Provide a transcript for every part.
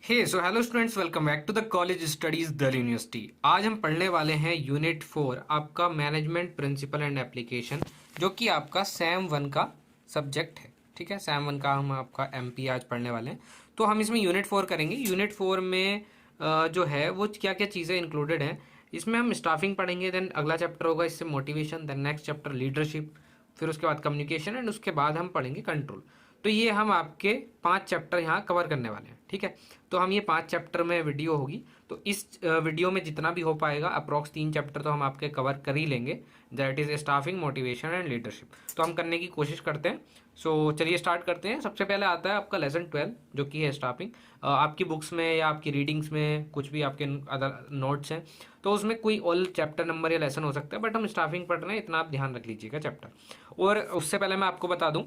Hey so hello students, welcome back to the college studies Delhi university. आज हम पढ़ने वाले हैं यूनिट 4 आपका मैनेजमेंट प्रिंसिपल एंड एप्लीकेशन, जो कि आपका सैम वन का सब्जेक्ट है। ठीक है, सैम वन का हम आपका एमपी आज पढ़ने वाले हैं। तो हम इसमें यूनिट 4 करेंगे। यूनिट 4 में जो है वो क्या क्या चीज़ें इंक्लूडेड हैं। इसमें हम स्टाफिंग पढ़ेंगे, देन अगला चैप्टर होगा इससे motivation, then next chapter leadership, फिर उसके बाद कम्युनिकेशन एंड उसके बाद हम पढ़ेंगे कंट्रोल। तो ये हम आपके 5 चैप्टर यहाँ कवर करने वाले हैं। ठीक है, तो हम ये 5 चैप्टर में वीडियो होगी, तो इस वीडियो में जितना भी हो पाएगा अप्रॉक्स 3 चैप्टर तो हम आपके कवर कर ही लेंगे, that is staffing, motivation and leadership. तो हम करने की कोशिश करते हैं। सो चलिए स्टार्ट करते हैं। सबसे पहले आता है आपका लेसन 12, जो कि है स्टाफिंग। आपकी बुक्स में या आपकी रीडिंग्स में कुछ भी आपके अदर नोट्स हैं तो उसमें कोई ऑल चैप्टर नंबर या लेसन हो सकता है, बट हम स्टाफिंग पढ़ रहे हैं, इतना आप ध्यान रख लीजिएगा चैप्टर। और उससे पहले मैं आपको बता दूं,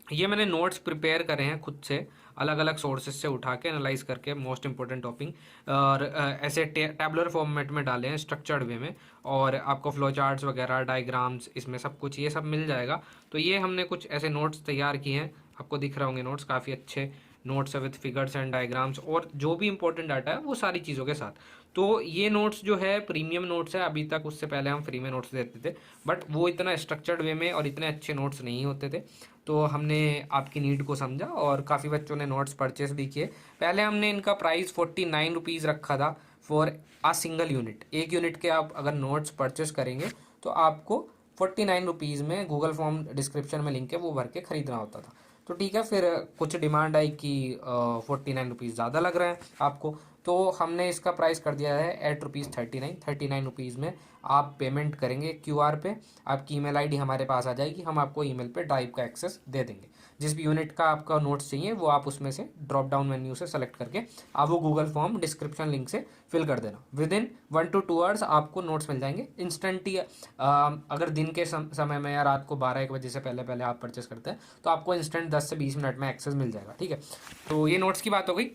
ये मैंने नोट्स प्रिपेयर करे हैं खुद से, अलग अलग सोर्सेज से उठा के एनालाइज करके मोस्ट इंपॉर्टेंट टॉपिक, और ऐसे टैबुलर फॉर्मेट में डाले हैं स्ट्रक्चर्ड वे में। और आपको फ्लो चार्ट्स वगैरह, डायग्राम्स, इसमें सब कुछ ये सब मिल जाएगा। तो ये हमने कुछ ऐसे नोट्स तैयार किए हैं, आपको दिख रहे होंगे नोट्स, काफ़ी अच्छे नोट्स है विद फिगर्स एंड डायग्राम्स और जो भी इंपॉर्टेंट डाटा है वो सारी चीज़ों के साथ। तो ये नोट्स जो है प्रीमियम नोट्स है। अभी तक उससे पहले हम फ्री में नोट्स देते थे, बट वो इतना स्ट्रक्चर्ड वे में और इतने अच्छे नोट्स नहीं होते थे। तो हमने आपकी नीड को समझा और काफ़ी बच्चों ने नोट्स परचेस भी किए। पहले हमने इनका प्राइस 49 रुपीज़ रखा था फॉर आ सिंगल यूनिट। एक यूनिट के आप अगर नोट्स परचेस करेंगे तो आपको 49 रुपीज़ में गूगल फॉर्म डिस्क्रिप्शन में लिंक है वो भर के ख़रीदना होता था। तो ठीक है, फिर कुछ डिमांड आई कि 49 रुपीज़ ज़्यादा लग रहा है आपको, तो हमने इसका प्राइस कर दिया है ₹8.39 में आप पेमेंट करेंगे क्यूआर पे। आपकी ईमेल आईडी हमारे पास आ जाएगी, हम आपको ईमेल पे ड्राइव का एक्सेस दे देंगे। जिस भी यूनिट का आपका नोट्स चाहिए वो आप उसमें से ड्रॉप डाउन मेन्यू से सेलेक्ट करके आप वो गूगल फॉर्म डिस्क्रिप्शन लिंक से फिल कर देना। विद इन 1 to 2 आवर्स आपको नोट्स मिल जाएंगे इंस्टेंट ही। अगर दिन के समय में या रात को 12-1 बजे से पहले पहले आप परचेस करते हैं तो आपको इंस्टेंट 10 से 20 मिनट में एक्सेस मिल जाएगा। ठीक है, तो ये नोट्स की बात हो गई।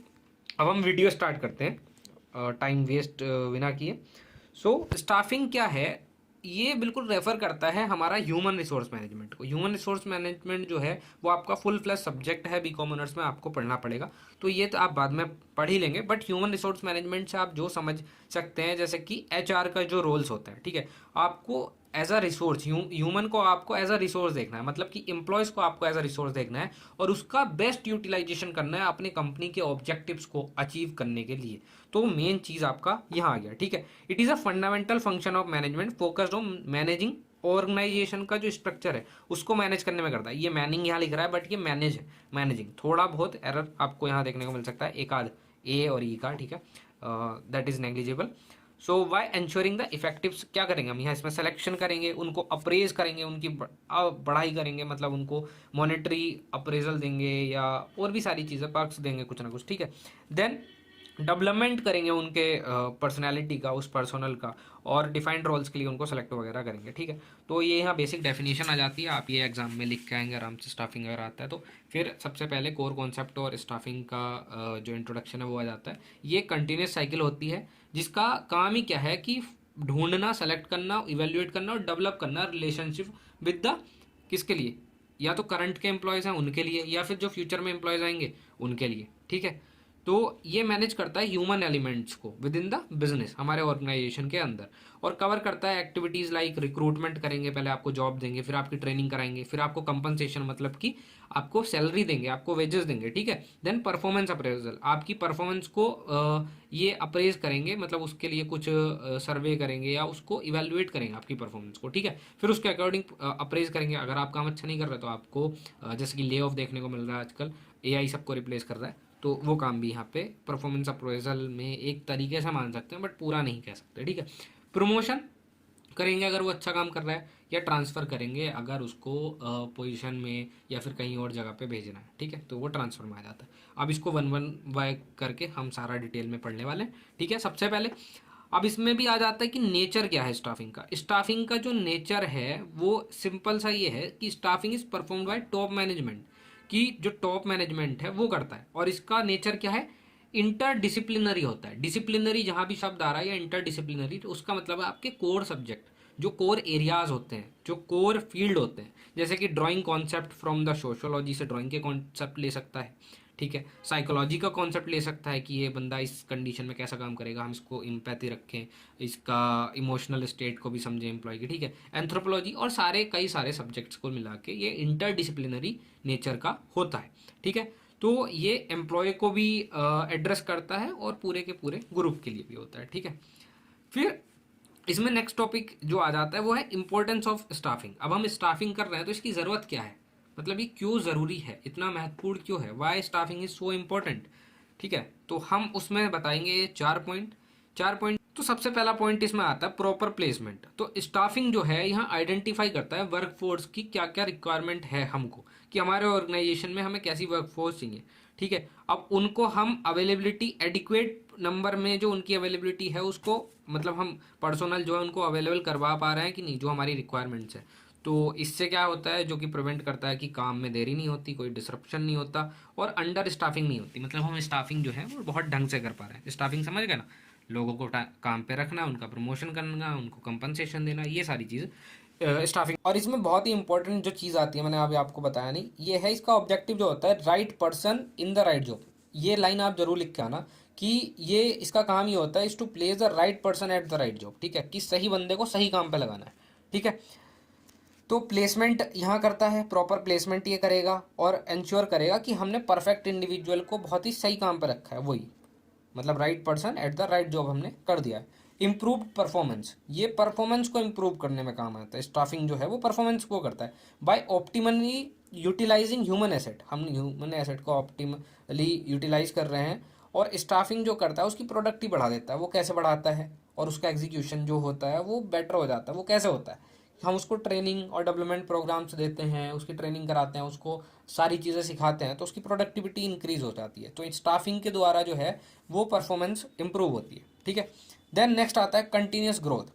अब हम वीडियो स्टार्ट करते हैं टाइम वेस्ट बिना किए। सो स्टाफिंग क्या है, ये बिल्कुल रेफर करता है हमारा ह्यूमन रिसोर्स मैनेजमेंट को। ह्यूमन रिसोर्स मैनेजमेंट जो है वो आपका फुल फ्लैश सब्जेक्ट है, बीकॉम ऑनर्स में आपको पढ़ना पड़ेगा। तो ये तो आप बाद में पढ़ ही लेंगे, बट ह्यूमन रिसोर्स मैनेजमेंट से आप जो समझ सकते हैं, जैसे कि एचआर का जो रोल्स होता है, ठीक है, आपको एज अ रिसोर्स, ह्यूमन को आपको एज अ रिसोर्स देखना है, मतलब कि एम्प्लॉयज़ को आपको एज अ रिसोर्स देखना है और उसका बेस्ट यूटिलाइजेशन करना है अपनी कंपनी के ऑब्जेक्टिव्स को अचीव करने के लिए। तो मेन चीज़ आपका यहाँ आ गया। ठीक है, it is a fundamental function of management focused on managing organisation का जो स्ट्रक्चर है उसको मैनेज करने में करता है। ये मैनिंग यहाँ लिख रहा है, बट ये मैनेज है, मैनेजिंग। थोड़ा बहुत एरर आपको यहाँ देखने को मिल सकता है, एक आध ए और ई का। ठीक है, that is negligible. So why ensuring the effective, क्या करेंगे हम यहाँ, इसमें सिलेक्शन करेंगे, उनको अप्रेज करेंगे, उनकी बढ़ाई करेंगे, मतलब उनको मॉनेटरी अप्रेजल देंगे या और भी सारी चीज़ें पर्क्स देंगे कुछ ना कुछ। ठीक है, देन डेवलपमेंट करेंगे उनके पर्सनैलिटी का, उस पर्सनल का, और डिफाइंड रोल्स के लिए उनको सेलेक्ट वगैरह करेंगे। ठीक है, तो ये यहाँ बेसिक डेफिनेशन आ जाती है, आप ये एग्जाम में लिख के आएंगे आराम से। स्टाफिंग अगर आता है तो फिर सबसे पहले कोर कॉन्सेप्ट और स्टाफिंग का जो इंट्रोडक्शन है वो आ जाता है। ये कंटिन्यूस साइकिल होती है जिसका काम ही क्या है कि ढूंढना, सेलेक्ट करना, इवेल्युएट करना और डेवलप करना रिलेशनशिप विद द, किसके लिए, या तो करंट के एम्प्लॉयज़ हैं उनके लिए या फिर जो फ्यूचर में एम्प्लॉयज़ आएंगे उनके लिए। ठीक है, तो ये मैनेज करता है ह्यूमन एलिमेंट्स को विद इन द बिजनेस, हमारे ऑर्गेनाइजेशन के अंदर, और कवर करता है एक्टिविटीज़ लाइक रिक्रूटमेंट करेंगे, पहले आपको जॉब देंगे, फिर आपकी ट्रेनिंग कराएंगे, फिर आपको कंपनसेशन, मतलब कि आपको सैलरी देंगे, आपको वेजेस देंगे। ठीक है, देन परफॉर्मेंस अप्रेजल, आपकी परफॉर्मेंस को ये अप्रेज करेंगे, मतलब उसके लिए कुछ सर्वे करेंगे या उसको इवेल्युएट करेंगे आपकी परफॉर्मेंस को। ठीक है, फिर उसके अकॉर्डिंग अप्रेज करेंगे। अगर आप काम अच्छा नहीं कर रहे तो आपको जैसे कि ले ऑफ देखने को मिल रहा है आजकल, एआई सबको रिप्लेस कर रहा है, तो वो काम भी यहाँ पे परफॉर्मेंस अप्रेजल में एक तरीके से मान सकते हैं, बट पूरा नहीं कह सकते। ठीक है, प्रमोशन करेंगे अगर वो अच्छा काम कर रहा है, या ट्रांसफ़र करेंगे अगर उसको पोजीशन में या फिर कहीं और जगह पे भेजना है। ठीक है, तो वो ट्रांसफ़र में आ जाता है। अब इसको वन वन बाय करके हम सारा डिटेल में पढ़ने वाले हैं। ठीक है, सबसे पहले अब इसमें भी आ जाता है कि नेचर क्या है स्टाफिंग का। स्टाफिंग का जो नेचर है वो सिंपल सा ये है कि staffing is performed by top management, कि जो टॉप मैनेजमेंट है वो करता है। और इसका नेचर क्या है, इंटरडिसिप्लिनरी होता है। डिसिप्लिनरी जहाँ भी शब्द आ रहा है या इंटरडिसिप्लिनरी, तो उसका मतलब है आपके कोर सब्जेक्ट, जो कोर एरियाज होते हैं, जो कोर फील्ड होते हैं। जैसे कि drawing concept from the sociology से ड्राइंग के कॉन्सेप्ट ले सकता है। ठीक है। साइकोलॉजी का कॉन्सेप्ट ले सकता है कि ये बंदा इस कंडीशन में कैसा काम करेगा, हम इसको इम्पैथी रखें, इसका इमोशनल स्टेट को भी समझें एम्प्लॉय की, ठीक है। एंथ्रोपोलॉजी और कई सारे सब्जेक्ट्स को मिला के ये इंटरडिसिप्लिनरी नेचर का होता है, ठीक है। तो ये एम्प्लॉय को भी एड्रेस करता है और पूरे के पूरे ग्रुप के लिए भी होता है, ठीक है। फिर इसमें नेक्स्ट टॉपिक जो आ जाता है वो है इंपॉर्टेंस ऑफ स्टाफिंग। अब हम स्टाफिंग कर रहे हैं तो इसकी ज़रूरत क्या है, मतलब ये क्यों ज़रूरी है, इतना महत्वपूर्ण क्यों है, why staffing is so important, ठीक है। तो हम उसमें बताएंगे ये 4 पॉइंट। तो सबसे पहला पॉइंट इसमें आता है प्रॉपर प्लेसमेंट। तो स्टाफिंग जो है यहाँ आइडेंटिफाई करता है वर्कफोर्स की क्या क्या रिक्वायरमेंट है हमको, कि हमारे ऑर्गेनाइजेशन में हमें कैसी वर्कफोर्स चाहिए, ठीक है। अब उनको हम अवेलेबिलिटी एडिक्वेट नंबर में जो उनकी अवेलेबिलिटी है उसको, मतलब हम पर्सोनल जो है उनको अवेलेबल करवा पा रहे हैं कि नहीं, जो हमारी रिक्वायरमेंट्स है। तो इससे क्या होता है, जो कि प्रिवेंट करता है कि काम में देरी नहीं होती, कोई डिसरप्शन नहीं होता और अंडर स्टाफिंग नहीं होती। मतलब हम स्टाफिंग जो है वो बहुत ढंग से कर पा रहे हैं। स्टाफिंग समझ गए ना, लोगों को काम पे रखना, उनका प्रमोशन करना, उनको कंपनसेशन देना, ये सारी चीज़ स्टाफिंग। और इसमें बहुत ही इंपॉर्टेंट जो चीज़ आती है, मैंने अभी आपको बताया नहीं, ये है इसका ऑब्जेक्टिव जो होता है, right person in the right job. ये लाइन आप जरूर लिख के आना कि ये इसका काम ये होता है, is to place the right person at the right job, ठीक है, कि सही बंदे को सही काम पे लगाना है, ठीक है। तो प्लेसमेंट यहाँ करता है, प्रॉपर प्लेसमेंट ये करेगा और इंश्योर करेगा कि हमने परफेक्ट इंडिविजुअल को बहुत ही सही काम पे रखा है, वही मतलब right person at the right job हमने कर दिया है। इम्प्रूव परफॉर्मेंस, ये परफॉर्मेंस को इम्प्रूव करने में काम आता है। स्टाफिंग जो है वो परफॉर्मेंस को करता है by optimally utilising human asset. हम ह्यूमन एसेट को ऑप्टिमली यूटिलाइज कर रहे हैं और स्टाफिंग जो करता है उसकी प्रोडक्टिव बढ़ा देता है। वो कैसे बढ़ाता है, और उसका एग्जीक्यूशन जो होता है वो बेटर हो जाता है। वो कैसे होता है, हम उसको ट्रेनिंग और डेवलपमेंट प्रोग्राम्स देते हैं, उसकी ट्रेनिंग कराते हैं, उसको सारी चीज़ें सिखाते हैं, तो उसकी प्रोडक्टिविटी इंक्रीज हो जाती है। तो स्टाफिंग के द्वारा जो है वो परफॉर्मेंस इंप्रूव होती है, ठीक है। देन नेक्स्ट आता है कंटिन्यूस ग्रोथ।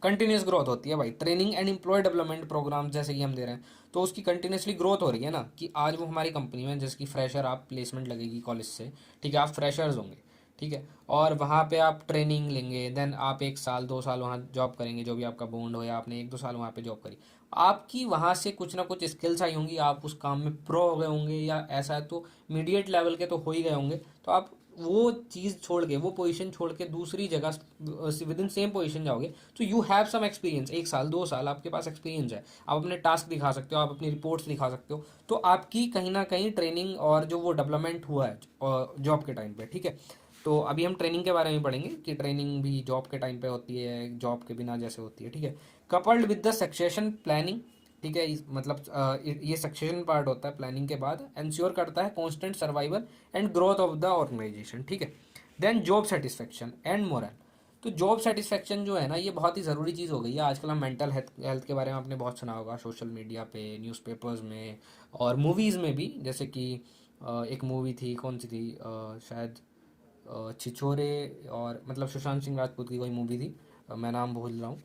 कंटिन्यूस ग्रोथ होती है भाई, training and employ development programme जैसे कि हम दे रहे हैं तो उसकी कंटिन्यूसली ग्रोथ हो रही है ना, कि आज वो हमारी कंपनी में, जैसे कि फ्रेशर आप प्लेसमेंट लगेगी कॉलेज से, ठीक है, आप फ्रेशर्स होंगे, ठीक है, और वहाँ पे आप ट्रेनिंग लेंगे, देन आप 1 साल 2 साल वहाँ जॉब करेंगे, जो भी आपका बॉन्ड हो, या आपने 1 2 साल वहाँ पे जॉब करी, आपकी वहाँ से कुछ ना कुछ स्किल्स आई होंगी, आप उस काम में प्रो हो गए होंगे, या ऐसा है तो मीडिएट लेवल के तो हो ही गए होंगे। तो आप वो चीज़ छोड़ के, वो पोजीशन छोड़ के दूसरी जगह विद इन सेम पोजीशन जाओगे, तो यू हैव सम एक्सपीरियंस, 1 साल 2 साल आपके पास एक्सपीरियंस है, आप अपने टास्क दिखा सकते हो, आप अपनी रिपोर्ट्स दिखा सकते हो, तो आपकी कहीं ना कहीं ट्रेनिंग और जो वो डेवलपमेंट हुआ है जॉब के टाइम पे, ठीक है। तो अभी हम ट्रेनिंग के बारे में पढ़ेंगे कि ट्रेनिंग भी जॉब के टाइम पे होती है, जॉब के बिना जैसे होती है, ठीक है। Coupled with the succession planning, ठीक है, मतलब ये सक्सेशन पार्ट होता है प्लानिंग के बाद, इंश्योर करता है constant survival and growth of the organisation, ठीक है। Then job satisfaction and morale. तो जॉब सेटिस्फेक्शन जो है ना, ये बहुत ही ज़रूरी चीज़ हो गई है आजकल। हम मेंटल हेल्थ के बारे में आपने बहुत सुना होगा, सोशल मीडिया पे, न्यूज़पेपर्स में और मूवीज़ में भी। जैसे कि एक मूवी थी, कौन सी थी, शायद छिछोरे, और मतलब सुशांत सिंह राजपूत की कोई मूवी थी, मैं नाम भूल रहा हूँ।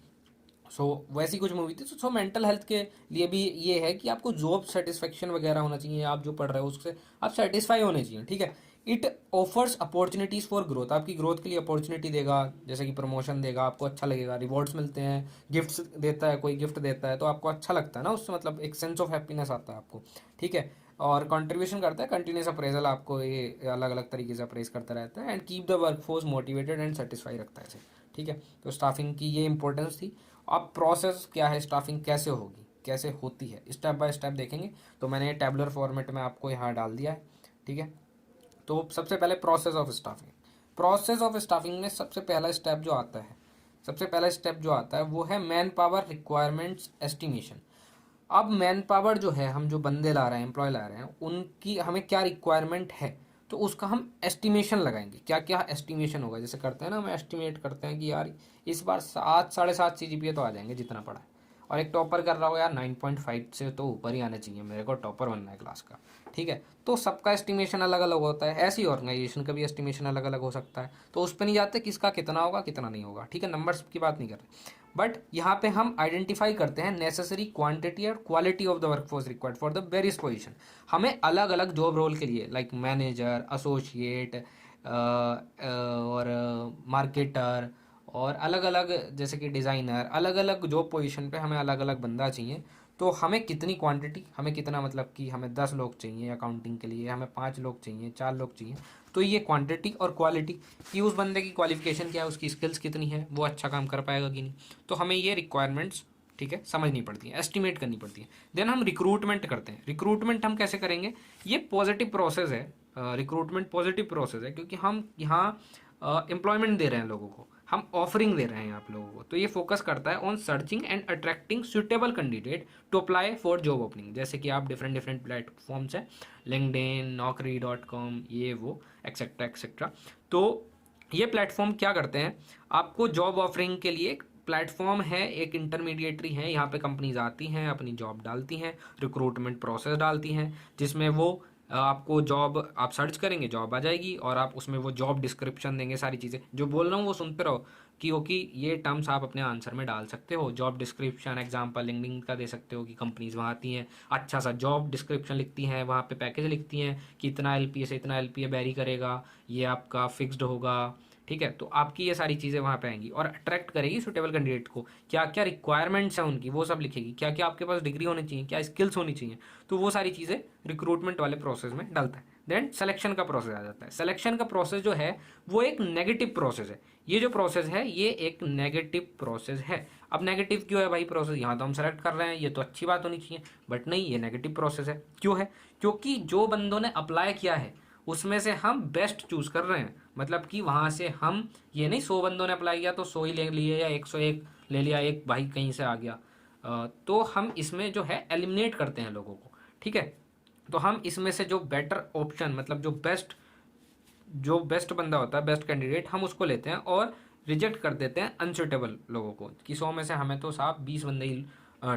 वैसी कुछ मूवी थी। मेंटल हेल्थ के लिए भी ये है कि आपको जॉब सेटिस्फेक्शन वगैरह होना चाहिए, आप जो पढ़ रहे हो उससे आप सेटिस्फाई होने चाहिए, ठीक है। It offers opportunities for growth, आपकी ग्रोथ के लिए अपॉर्चुनिटी देगा, जैसे कि प्रमोशन देगा, आपको अच्छा लगेगा, रिवॉर्ड्स मिलते हैं, गिफ्ट्स देता है, कोई गिफ्ट देता है तो आपको अच्छा लगता है ना, उससे मतलब एक सेंस ऑफ हैप्पीनेस आता है आपको, ठीक है। और कंट्रीब्यूशन करता है, कंटिन्यूस अप्रेजल, आपको ये अलग अलग तरीके से अप्रेज करता रहता है, and keep the workforce motivated and satisfy रखता है इसे, ठीक है। तो स्टाफिंग की ये इंपॉर्टेंस थी। अब प्रोसेस क्या है, स्टाफिंग कैसे होगी, कैसे होती है, स्टेप बाय स्टेप देखेंगे। तो मैंने टैबुलर फॉर्मेट में आपको यहाँ डाल दिया है, ठीक है। तो सबसे पहले process of staffing. Process of staffing में सबसे पहला स्टेप जो आता है, सबसे पहला स्टेप जो आता है वो है मैन पावर रिक्वायरमेंट्स एस्टिमेशन। अब मैन पावर जो है, हम जो बंदे ला रहे हैं, एम्प्लॉय ला रहे हैं, उनकी हमें क्या रिक्वायरमेंट है, तो उसका हम एस्टिमेशन लगाएंगे। क्या क्या एस्टिमेशन होगा, जैसे करते हैं ना, हम एस्टिमेट करते हैं कि यार इस बार 7 साढ़े 7 CGPA तो आ जाएंगे जितना पड़ा है, और एक टॉपर कर रहा हो यार 9.5 से तो ऊपर ही आने चाहिए, मेरे को टॉपर बनना है क्लास का, ठीक है। तो सबका एस्टिमेशन अलग अलग होता है, ऐसी ऑर्गेनाइजेशन का भी एस्टिमेशन अलग अलग हो सकता है। तो उस पर नहीं जाते किसका कितना होगा कितना नहीं होगा, ठीक है, नंबर्स की बात नहीं कर रहे। बट यहाँ पे हम आइडेंटिफाई करते हैं नेसेसरी क्वांटिटी और quality of the workforce required for the various position. हमें अलग अलग जॉब रोल के लिए, लाइक मैनेजर, एसोसिएट और मार्केटर, और अलग अलग जैसे कि डिज़ाइनर, अलग अलग जॉब पोजीशन पे हमें अलग अलग बंदा चाहिए। तो हमें कितनी क्वांटिटी, हमें कितना, मतलब कि हमें 10 लोग चाहिए अकाउंटिंग के लिए, हमें 5 लोग चाहिए, 4 लोग चाहिए, तो ये क्वांटिटी और क्वालिटी कि उस बंदे की क्वालिफिकेशन क्या है, उसकी स्किल्स कितनी है, वो अच्छा काम कर पाएगा कि नहीं। तो हमें ये रिक्वायरमेंट्स, ठीक है, समझनी पड़ती है, एस्टिमेट करनी पड़ती है। देन हम रिक्रूटमेंट करते हैं। रिक्रूटमेंट हम कैसे करेंगे, ये पॉजिटिव प्रोसेस है, रिक्रूटमेंट पॉजिटिव प्रोसेस है, क्योंकि हम यहाँ एम्प्लॉयमेंट दे रहे हैं लोगों को, हम ऑफरिंग दे रहे हैं आप लोगों को। तो ये फोकस करता है on searching and attracting suitable candidate to apply for job opening. जैसे कि आप डिफरेंट डिफरेंट प्लेटफॉर्म्स हैं, लिंक्डइन, naukri.com, ये वो एक्सेट्रा एक्सेट्रा। तो ये प्लेटफॉर्म क्या करते हैं, आपको जॉब ऑफरिंग के लिए एक प्लेटफॉर्म है, एक इंटरमीडिएटरी है, यहाँ पे कंपनीज आती हैं, अपनी जॉब डालती हैं, रिक्रूटमेंट प्रोसेस डालती हैं, जिसमें वो आपको जॉब, आप सर्च करेंगे जॉब आ जाएगी, और आप उसमें वो जॉब डिस्क्रिप्शन देंगे, सारी चीज़ें जो बोल रहा हूँ वो सुनते रहो, क्योंकि ये टर्म्स आप अपने आंसर में डाल सकते हो। जॉब डिस्क्रिप्शन एग्जांपल लिंक्डइन का दे सकते हो कि कंपनीज वहाँ आती हैं, अच्छा सा जॉब डिस्क्रिप्शन लिखती हैं, वहाँ पे पैकेज लिखती हैं कि इतना एलपीए से इतना एलपीए वेरी करेगा, ये आपका फिक्स्ड होगा, ठीक है। तो आपकी ये सारी चीज़ें वहाँ पे आएंगी और अट्रैक्ट करेगी सुटेबल कैंडिडेट को। क्या क्या रिक्वायरमेंट्स हैं उनकी, वो सब लिखेगी, क्या क्या आपके पास डिग्री होनी चाहिए, क्या स्किल्स होनी चाहिए, तो वो सारी चीज़ें रिक्रूटमेंट वाले प्रोसेस में डालता है। देन सिलेक्शन का प्रोसेस आ जाता है। सिलेक्शन का प्रोसेस जो है वो एक नेगेटिव प्रोसेस है। ये जो प्रोसेस है ये एक नेगेटिव प्रोसेस है। अब नेगेटिव क्यों है भाई प्रोसेस, यहाँ तो हम सेलेक्ट कर रहे हैं, ये तो अच्छी बात होनी चाहिए, बट नहीं, ये नेगेटिव प्रोसेस है। क्यों है, क्योंकि जो बंदों ने अप्लाई किया है उसमें से हम बेस्ट चूज कर रहे हैं। मतलब कि वहाँ से हम ये नहीं 100 बंदों ने अप्लाई किया तो 100 ही ले लिए, या 101 ले लिया, एक भाई कहीं से आ गया, तो हम इसमें जो है एलिमिनेट करते हैं लोगों को, ठीक है। तो हम इसमें से जो बेटर ऑप्शन, मतलब जो बेस्ट बंदा होता है, बेस्ट कैंडिडेट, हम उसको लेते हैं और रिजेक्ट कर देते हैं अनसुटेबल लोगों को, कि 100 में से हमें तो साहब 20 बंदे ही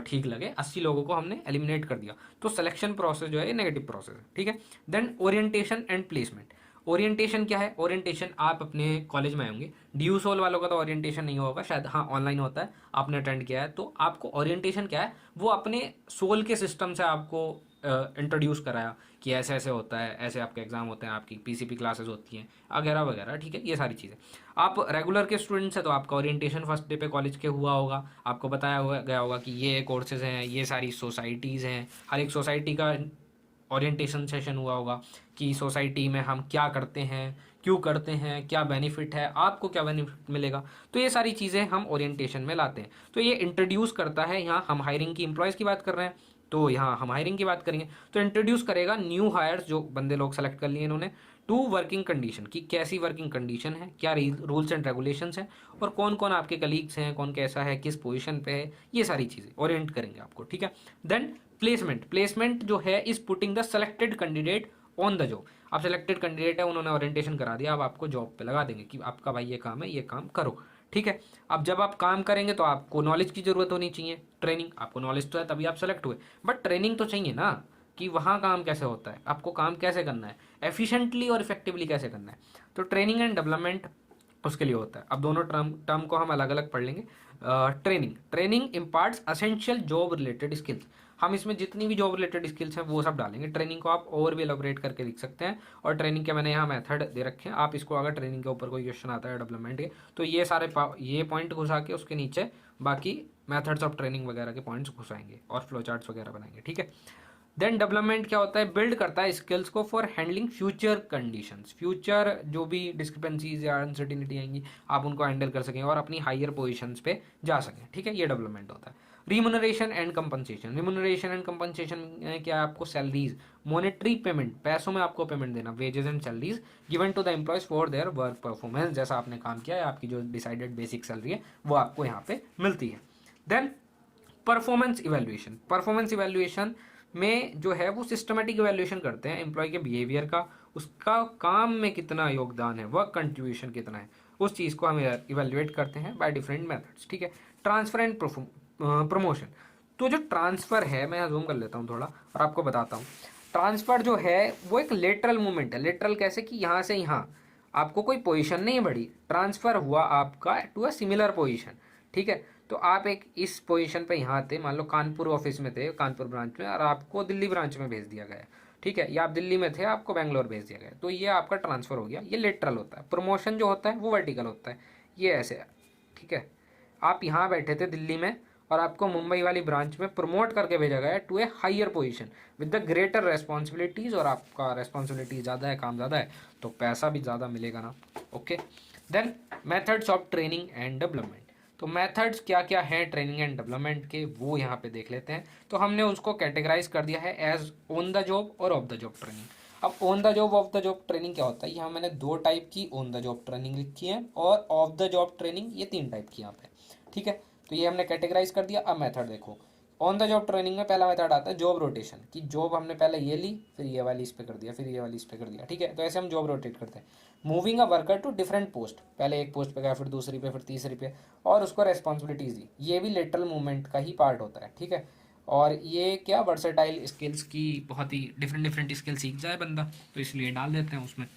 ठीक लगे, 80 लोगों को हमने एलिमिनेट कर दिया। तो सिलेक्शन प्रोसेस जो है ये नेगेटिव प्रोसेस है, ठीक है। Then orientation and placement. Orientation क्या है, ओरिएंटेशन आप अपने कॉलेज में आएंगे, डी सोल वालों का तो ओरिएंटेशन नहीं होगा शायद, हाँ ऑनलाइन होता है, आपने अटेंड किया है, तो आपको ओरिएंटेशन क्या है, वो अपने सोल के सिस्टम से आपको इंट्रोड्यूस कराया कि ऐसे ऐसे होता है, ऐसे आपके एग्जाम होते हैं, आपकी पीसीपी क्लासेस होती हैं वगैरह वगैरह, ठीक है। ये सारी चीज़ें, आप रेगुलर के स्टूडेंट्स हैं तो आपका ओरिएंटेशन फर्स्ट डे पे कॉलेज के हुआ होगा, आपको बताया हुआ गया होगा कि ये कोर्सेज हैं, ये सारी सोसाइटीज़ हैं, हर एक सोसाइटी का ओरिएंटेशन सेशन हुआ होगा कि सोसाइटी में हम क्या करते हैं, क्यों करते हैं, क्या बेनिफिट है, आपको क्या बेनिफिट मिलेगा। तो ये सारी चीज़ें हम ओरिएंटेशन में लाते हैं। तो ये इंट्रोड्यूस करता है, यहाँ हम हायरिंग की, एम्प्लॉयज़ की बात कर रहे हैं, तो यहाँ हम हायरिंग की बात करेंगे, तो इंट्रोड्यूस करेगा न्यू हायर्स, जो बंदे लोग सेलेक्ट कर लिए इन्होंने, टू वर्किंग कंडीशन, की कैसी वर्किंग कंडीशन है, क्या रूल्स एंड रेगुलेशंस हैं, और कौन कौन आपके कलीग्स हैं, कौन कैसा है, किस पोजीशन पे है, ये सारी चीज़ें ओरिएंट करेंगे आपको, ठीक है। Then placement. प्लेसमेंट जो है is putting the selected candidate on the job. आप सेलेक्टेड कैंडिडेट है, उन्होंने ओरिएंटेशन करा दिया, अब आपको जॉब पे लगा देंगे कि आपका भाई ये काम है, ये काम करो, ठीक है। अब जब आप काम करेंगे तो आपको नॉलेज की जरूरत होनी चाहिए, ट्रेनिंग, आपको नॉलेज तो है तभी आप सेलेक्ट हुए, बट ट्रेनिंग तो चाहिए ना, कि वहाँ काम कैसे होता है, आपको काम कैसे करना है, एफिशिएंटली और इफेक्टिवली कैसे करना है। तो ट्रेनिंग एंड डेवलपमेंट उसके लिए होता है। अब दोनों टर्म को हम अलग अलग पढ़ लेंगे। Training imparts essential job related skills. हम इसमें जितनी भी जॉब रिलेटेड स्किल्स हैं वो सब डालेंगे। ट्रेनिंग को आप और भी एलोबरेट करके लिख सकते हैं, और ट्रेनिंग के मैंने यहाँ मेथड दे रखे हैं, आप इसको अगर ट्रेनिंग के ऊपर कोई क्वेश्चन आता है डेवलपमेंट के, तो ये सारे ये पॉइंट घुसा के उसके नीचे बाकी मेथड्स ऑफ ट्रेनिंग वगैरह के पॉइंट्स घुसाएंगे और फ्लो चार्ट्स वगैरह बनाएंगे, ठीक है। देन डेवलपमेंट क्या होता है, बिल्ड करता है स्किल्स को for handling future conditions. Future जो भी डिस्क्रिपेंसीज या अनसर्टिनिटी आएंगी आप उनको हैंडल कर सकें और अपनी हायर पोजीशंस पे जा सकें, ठीक है। ये डेवलपमेंट होता है। Remuneration and compensation. Remuneration and compensation क्या है, आपको सैलरीज, मॉनेटरी पेमेंट, पैसों में आपको पेमेंट देना, wages and salaries given to the employees for their work performance. जैसा आपने काम किया है, आपकी जो डिसाइडेड बेसिक सैलरी है वो आपको यहाँ पे मिलती है। Then performance evaluation. Performance evaluation में जो है वो सिस्टमेटिक इवेल्युएशन करते हैं एम्प्लॉय के बिहेवियर का, उसका काम में कितना योगदान है, वर्क कंट्रीब्यूशन कितना है, उस चीज़ को हम इवेल्युएट करते हैं बाय डिफरेंट मेथड्स, ठीक है। Transfer and promotion. तो जो ट्रांसफ़र है, मैं जूम कर लेता हूँ थोड़ा और आपको बताता हूँ। ट्रांसफ़र जो है वो एक लेटरल मूवमेंट है। लेटरल कैसे, कि यहाँ से यहाँ आपको कोई पोजीशन नहीं बढ़ी, ट्रांसफ़र हुआ आपका टू अ सिमिलर पोजीशन, ठीक है। तो आप एक इस पोजीशन पे यहाँ थे, मान लो कानपुर ऑफिस में थे, कानपुर ब्रांच में, और आपको दिल्ली ब्रांच में भेज दिया गया, ठीक है, या आप दिल्ली में थे, आपको बेंगलोर भेज दिया गया, तो ये आपका ट्रांसफ़र हो गया, ये लेटरल होता है। प्रमोशन जो होता है वो वर्टिकल होता है, ये ऐसे है, ठीक है। आप यहाँ बैठे थे दिल्ली में और आपको मुंबई वाली ब्रांच में प्रमोट करके भेजा गया है to a higher position with the greater responsibilities, और आपका रेस्पॉन्सिबिलिटी ज़्यादा है, काम ज़्यादा है, तो पैसा भी ज़्यादा मिलेगा ना। Okay, then methods of training and development. तो मेथड्स क्या क्या हैं ट्रेनिंग एंड डेवलपमेंट के, वो यहाँ पे देख लेते हैं। तो हमने उसको कैटेगराइज कर दिया है एज ऑन द जॉब और ऑफ द जॉब ट्रेनिंग। अब on the job of the job training क्या होता है, यहाँ मैंने 2 टाइप की ऑन द जॉब ट्रेनिंग लिखी है, और ऑफ द जॉब ट्रेनिंग ये 3 टाइप की यहाँ पे। ठीक है, तो ये हमने कैटेगराइज कर दिया। अब मेथड देखो, ऑन द जॉब ट्रेनिंग में पहला मेथड आता है जॉब रोटेशन, कि जॉब हमने पहले ये ली, फिर ये वाली इस पे कर दिया, फिर ये वाली इस पे कर दिया। ठीक है, तो ऐसे हम जॉब रोटेट करते हैं। Moving a worker to different post, पहले एक पोस्ट पे गया, फिर दूसरी पे, फिर तीसरी पे, और उसको रेस्पॉन्सिबिलिटीज दी। ये भी लेटरल मूवमेंट का ही पार्ट होता है। ठीक है, और ये क्या वर्सेटाइल स्किल्स की, बहुत ही डिफरेंट डिफरेंट स्किल सीख जाए बंदा, तो इसलिए डाल देते हैं उसमें।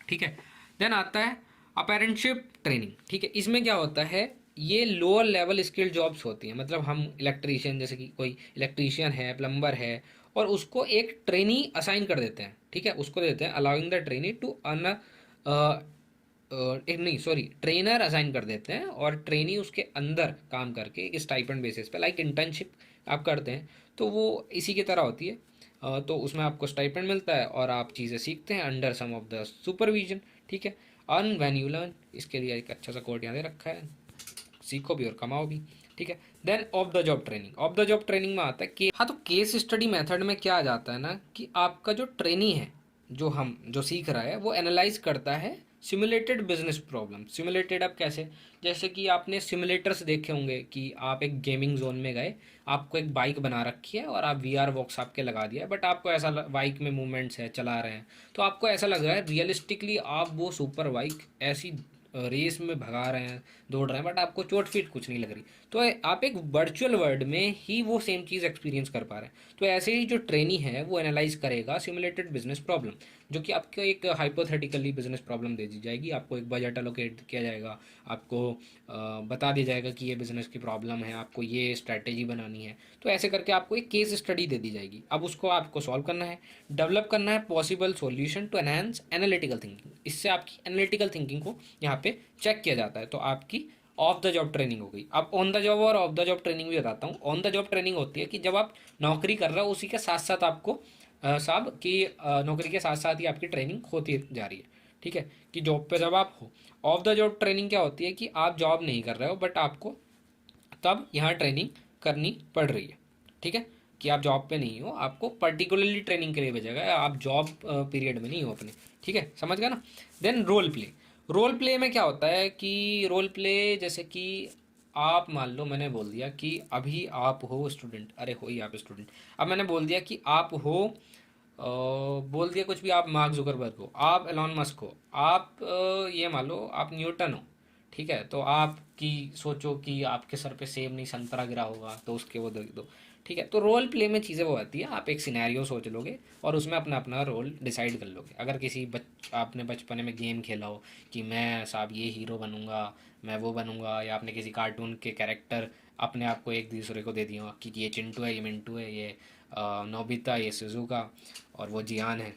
ठीक है, देन आता है अपेरेंटशिप ट्रेनिंग। ठीक है, इसमें क्या होता है, ये लोअर लेवल स्किल जॉब्स होती हैं, मतलब हम इलेक्ट्रीशियन, जैसे कि कोई इलेक्ट्रीशियन है, प्लम्बर है, और उसको एक ट्रेनी असाइन कर देते हैं। ठीक है, उसको देते हैं allowing the trainee to earn एक नहीं सॉरी ट्रेनर असाइन कर देते हैं, और ट्रेनी उसके अंदर काम करके एक स्टाइपेंड बेसिस पे, लाइक इंटर्नशिप आप करते हैं, तो वो इसी की तरह होती है। तो उसमें आपको स्टाइपेंड मिलता है और आप चीज़ें सीखते हैं under some of the supervision. ठीक है, अर्न व्हेन यू लर्न, इसके लिए एक अच्छा सा कोड यहाँ दे रखा है, सीखो भी और कमाओ भी। ठीक है, then off the job training. Off the job training में आता है कि हाँ, तो केस स्टडी मेथड में क्या आ जाता है ना, कि आपका जो ट्रेनी है, जो सीख रहा है, वो एनालाइज करता है सिमुलेटेड बिजनेस प्रॉब्लम। सिमुलेटेड अब कैसे, जैसे कि आपने सिमुलेटर्स देखे होंगे कि आप एक गेमिंग जोन में गए, आपको एक बाइक बना रखी है और आप वीआर बॉक्स आपके लगा दिया है, बट आपको ऐसा बाइक में मूवमेंट्स है, चला रहे हैं, तो आपको ऐसा लग रहा है रियलिस्टिकली आप वो सुपर बाइक ऐसी रेस में भगा रहे हैं, दौड़ रहे हैं, बट आपको चोट फीट कुछ नहीं लग रही। तो आप एक वर्चुअल वर्ल्ड में ही वो सेम चीज़ एक्सपीरियंस कर पा रहे हैं। तो ऐसे ही जो ट्रेनी है वो एनालाइज करेगा सिमुलेटेड बिजनेस प्रॉब्लम, जो कि आपको एक हाइपोथेटिकली बिजनेस प्रॉब्लम दे दी जाएगी, आपको एक बजट अलोकेट किया जाएगा, आपको बता दिया जाएगा कि ये बिजनेस की प्रॉब्लम है, आपको ये स्ट्रैटेजी बनानी है। तो ऐसे करके आपको एक केस स्टडी दे दी जाएगी। अब उसको आपको सॉल्व करना है, डेवलप करना है possible solution to enhance analytical thinking. इससे आपकी एनालिटिकल थिंकिंग को यहाँ पे चेक किया जाता है। तो आपकी ऑफ द जॉब ट्रेनिंग हो गई। अब ऑन द जॉब और ऑफ द जॉब ट्रेनिंग भी बताता हूँ। ऑन द जॉब ट्रेनिंग होती है कि जब आप नौकरी कर रहे हो उसी के साथ साथ आपको साहब कि नौकरी के साथ साथ ही आपकी ट्रेनिंग होती जा रही है। ठीक है, कि जॉब पे जब आप हो। ऑफ द जॉब ट्रेनिंग क्या होती है कि आप जॉब नहीं कर रहे हो, बट आपको तब यहाँ ट्रेनिंग करनी पड़ रही है। ठीक है, कि आप जॉब पे नहीं हो, आपको पर्टिकुलरली ट्रेनिंग के लिए भेजा गया, आप जॉब पीरियड में नहीं हो अपने। ठीक है, समझ गया ना। Then role play. Role play में क्या होता है कि रोल प्ले जैसे कि आप मान लो मैंने बोल दिया कि अभी आप हो स्टूडेंट, अरे हो ही आप स्टूडेंट। अब मैंने बोल दिया कि आप हो बोल दिया कुछ भी, आप मार्क जुकरबर्ग हो, आप एलॉन मस्क हो, आप ये मान लो आप न्यूटन हो। ठीक है, तो आपकी सोचो कि आपके सर पे सेब नहीं संतरा गिरा होगा, तो उसके वो दे दो। ठीक है, तो रोल प्ले में चीज़ें वो आती है, आप एक सिनेरियो सोच लोगे और उसमें अपना अपना रोल डिसाइड कर लोगे। अगर किसी आपने बचपन में गेम खेला हो कि मैं साहब ये हीरो बनूंगा, मैं वो बनूंगा, या आपने किसी कार्टून के कैरेक्टर अपने आप को एक दूसरे को दे दिया हो कि ये चिंटू है, ये मिंटू है, ये नोबिता, ये सुजुका, और वो जियान है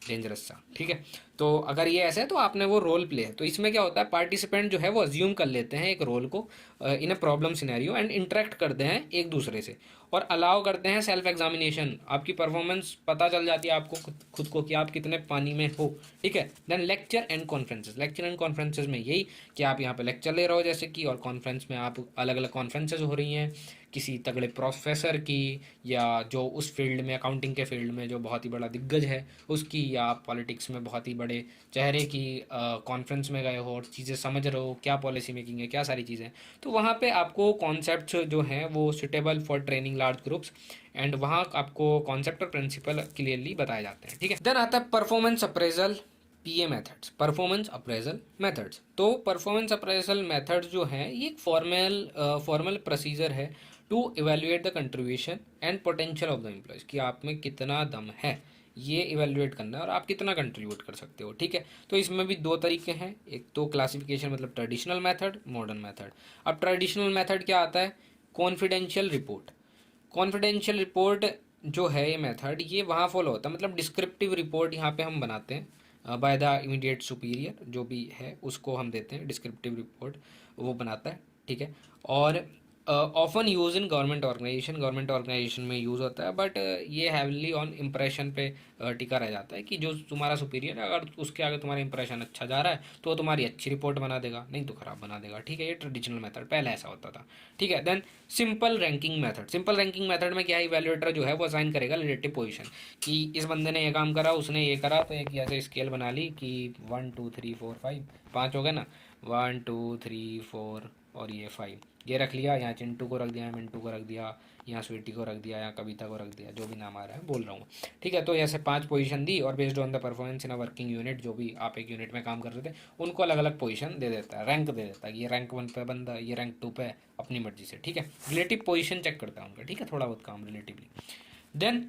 डेंजरस सा। ठीक है, तो अगर ये ऐसा है तो आपने वो रोल प्ले है। तो इसमें क्या होता है, पार्टिसिपेंट जो है वो अज्यूम कर लेते हैं एक रोल को in a problem scenario, and interact करते हैं एक दूसरे से, और अलाउ करते हैं सेल्फ एग्जामिनेशन। आपकी परफॉर्मेंस पता चल जाती है आपको खुद को कि आप कितने पानी में हो। ठीक है, then lecture and conferences. Lecture and conferences में यही कि आप यहाँ पे लेक्चर ले रहे हो जैसे कि, और कॉन्फ्रेंस में आप अलग अलग कॉन्फ्रेंसेस हो रही हैं किसी तगड़े प्रोफेसर की, या जो उस फील्ड में अकाउंटिंग के फील्ड में जो बहुत ही बड़ा दिग्गज है उसकी, या पॉलिटिक्स में बहुत ही बड़े चेहरे की कॉन्फ्रेंस में गए हो और चीज़ें समझ रहे हो, क्या पॉलिसी मेकिंग है, क्या सारी चीज़ें। तो वहाँ पे आपको कॉन्सेप्ट जो हैं वो suitable for training large groups, and वहाँ आपको कॉन्सेप्ट और प्रिंसिपल क्लियरली बताए जाते हैं। ठीक है, देन आता है performance appraisal PA methods. Performance appraisal methods, तो परफॉर्मेंस अप्रेजल मेथड्स जो है ये एक फॉर्मल प्रोसीजर है to evaluate the contribution and potential of the employees, कि आप में कितना दम है ये इवेल्युएट करना है और आप कितना कंट्रीब्यूट कर सकते हो। ठीक है, तो इसमें भी 2 तरीके हैं, एक तो क्लासिफिकेशन मतलब ट्रेडिशनल मेथड, मॉडर्न मेथड। अब ट्रेडिशनल मेथड क्या आता है, कॉन्फिडेंशियल रिपोर्ट। कॉन्फिडेंशियल रिपोर्ट जो है ये मेथड, ये वहाँ फॉलो होता है, मतलब डिस्क्रिप्टिव रिपोर्ट यहाँ पे हम बनाते हैं बाय द इमीडिएट सुपीरियर, जो भी है उसको हम देते हैं डिस्क्रिप्टिव रिपोर्ट, वो बनाता है। ठीक है, और often use in government organisation में यूज़ होता है, बट ये हैवली ऑन इम्प्रेशन पे टिका रह जाता है कि जो तुम्हारा सुपीरियर है अगर उसके आगे तुम्हारा इंप्रेशन अच्छा जा रहा है तो वो तुम्हारी अच्छी रिपोर्ट बना देगा, नहीं तो ख़राब बना देगा। ठीक है, ये ट्रेडिशनल मेथड पहले ऐसा होता था। ठीक है, देन सिंपल रैंकिंग मेथड में क्या है, इवैल्यूएटर जो है वो असाइन करेगा रिलेटिव पोजीशन कि इस बंदे ने ये काम करा, उसने ये करा, तो एक ऐसे स्केल बना ली कि 1 2 3 4 5, 5 हो गए ना, 1 2 3 4 और ये 5, ये रख लिया। यहाँ चिंटू को रख दिया, यहाँ मिंटू को रख दिया, यहाँ स्वीटी को रख दिया, यहाँ कविता को रख दिया, जो भी नाम आ रहा है बोल रहा हूँ। ठीक है, तो ऐसे 5 पोजीशन दी और based on the performance in a working unit, जो भी आप एक यूनिट में काम कर रहे थे उनको अलग अलग पोजीशन दे देता है, रैंक दे देता है। ये रैंक 1 पे बंदा, ये रैंक 2 पे, अपनी मर्जी से। ठीक है, रिलेटिव पोजीशन चेक करता है उनका। ठीक है, थोड़ा बहुत काम रिलेटिवली। देन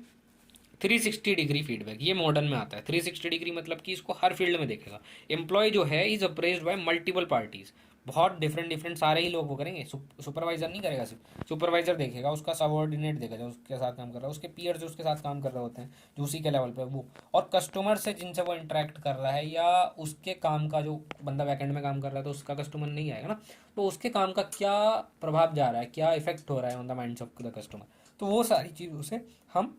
360 डिग्री फीडबैक, ये मॉडर्न में आता है। 360 डिग्री मतलब कि इसको हर फील्ड में देखेगा। एम्प्लॉय जो है is appraised bye multiple parties, बहुत डिफरेंट सारे ही लोग वो करेंगे। सुपरवाइजर नहीं करेगा, सिर्फ सुपरवाइजर देखेगा, उसका सबऑर्डिनेट देखेगा जो उसके साथ काम कर रहा है, उसके पीयर जो उसके साथ काम कर रहे होते हैं जो उसी के लेवल पे वो, और कस्टमर से जिनसे वो इंटरेक्ट कर रहा है, या उसके काम का जो बंदा बैकएंड में काम कर रहा है तो उसका कस्टमर नहीं आएगा ना, तो उसके काम का क्या प्रभाव जा रहा है, क्या इफेक्ट हो रहा है on the minds of the customer, तो वो सारी चीज़ों से हम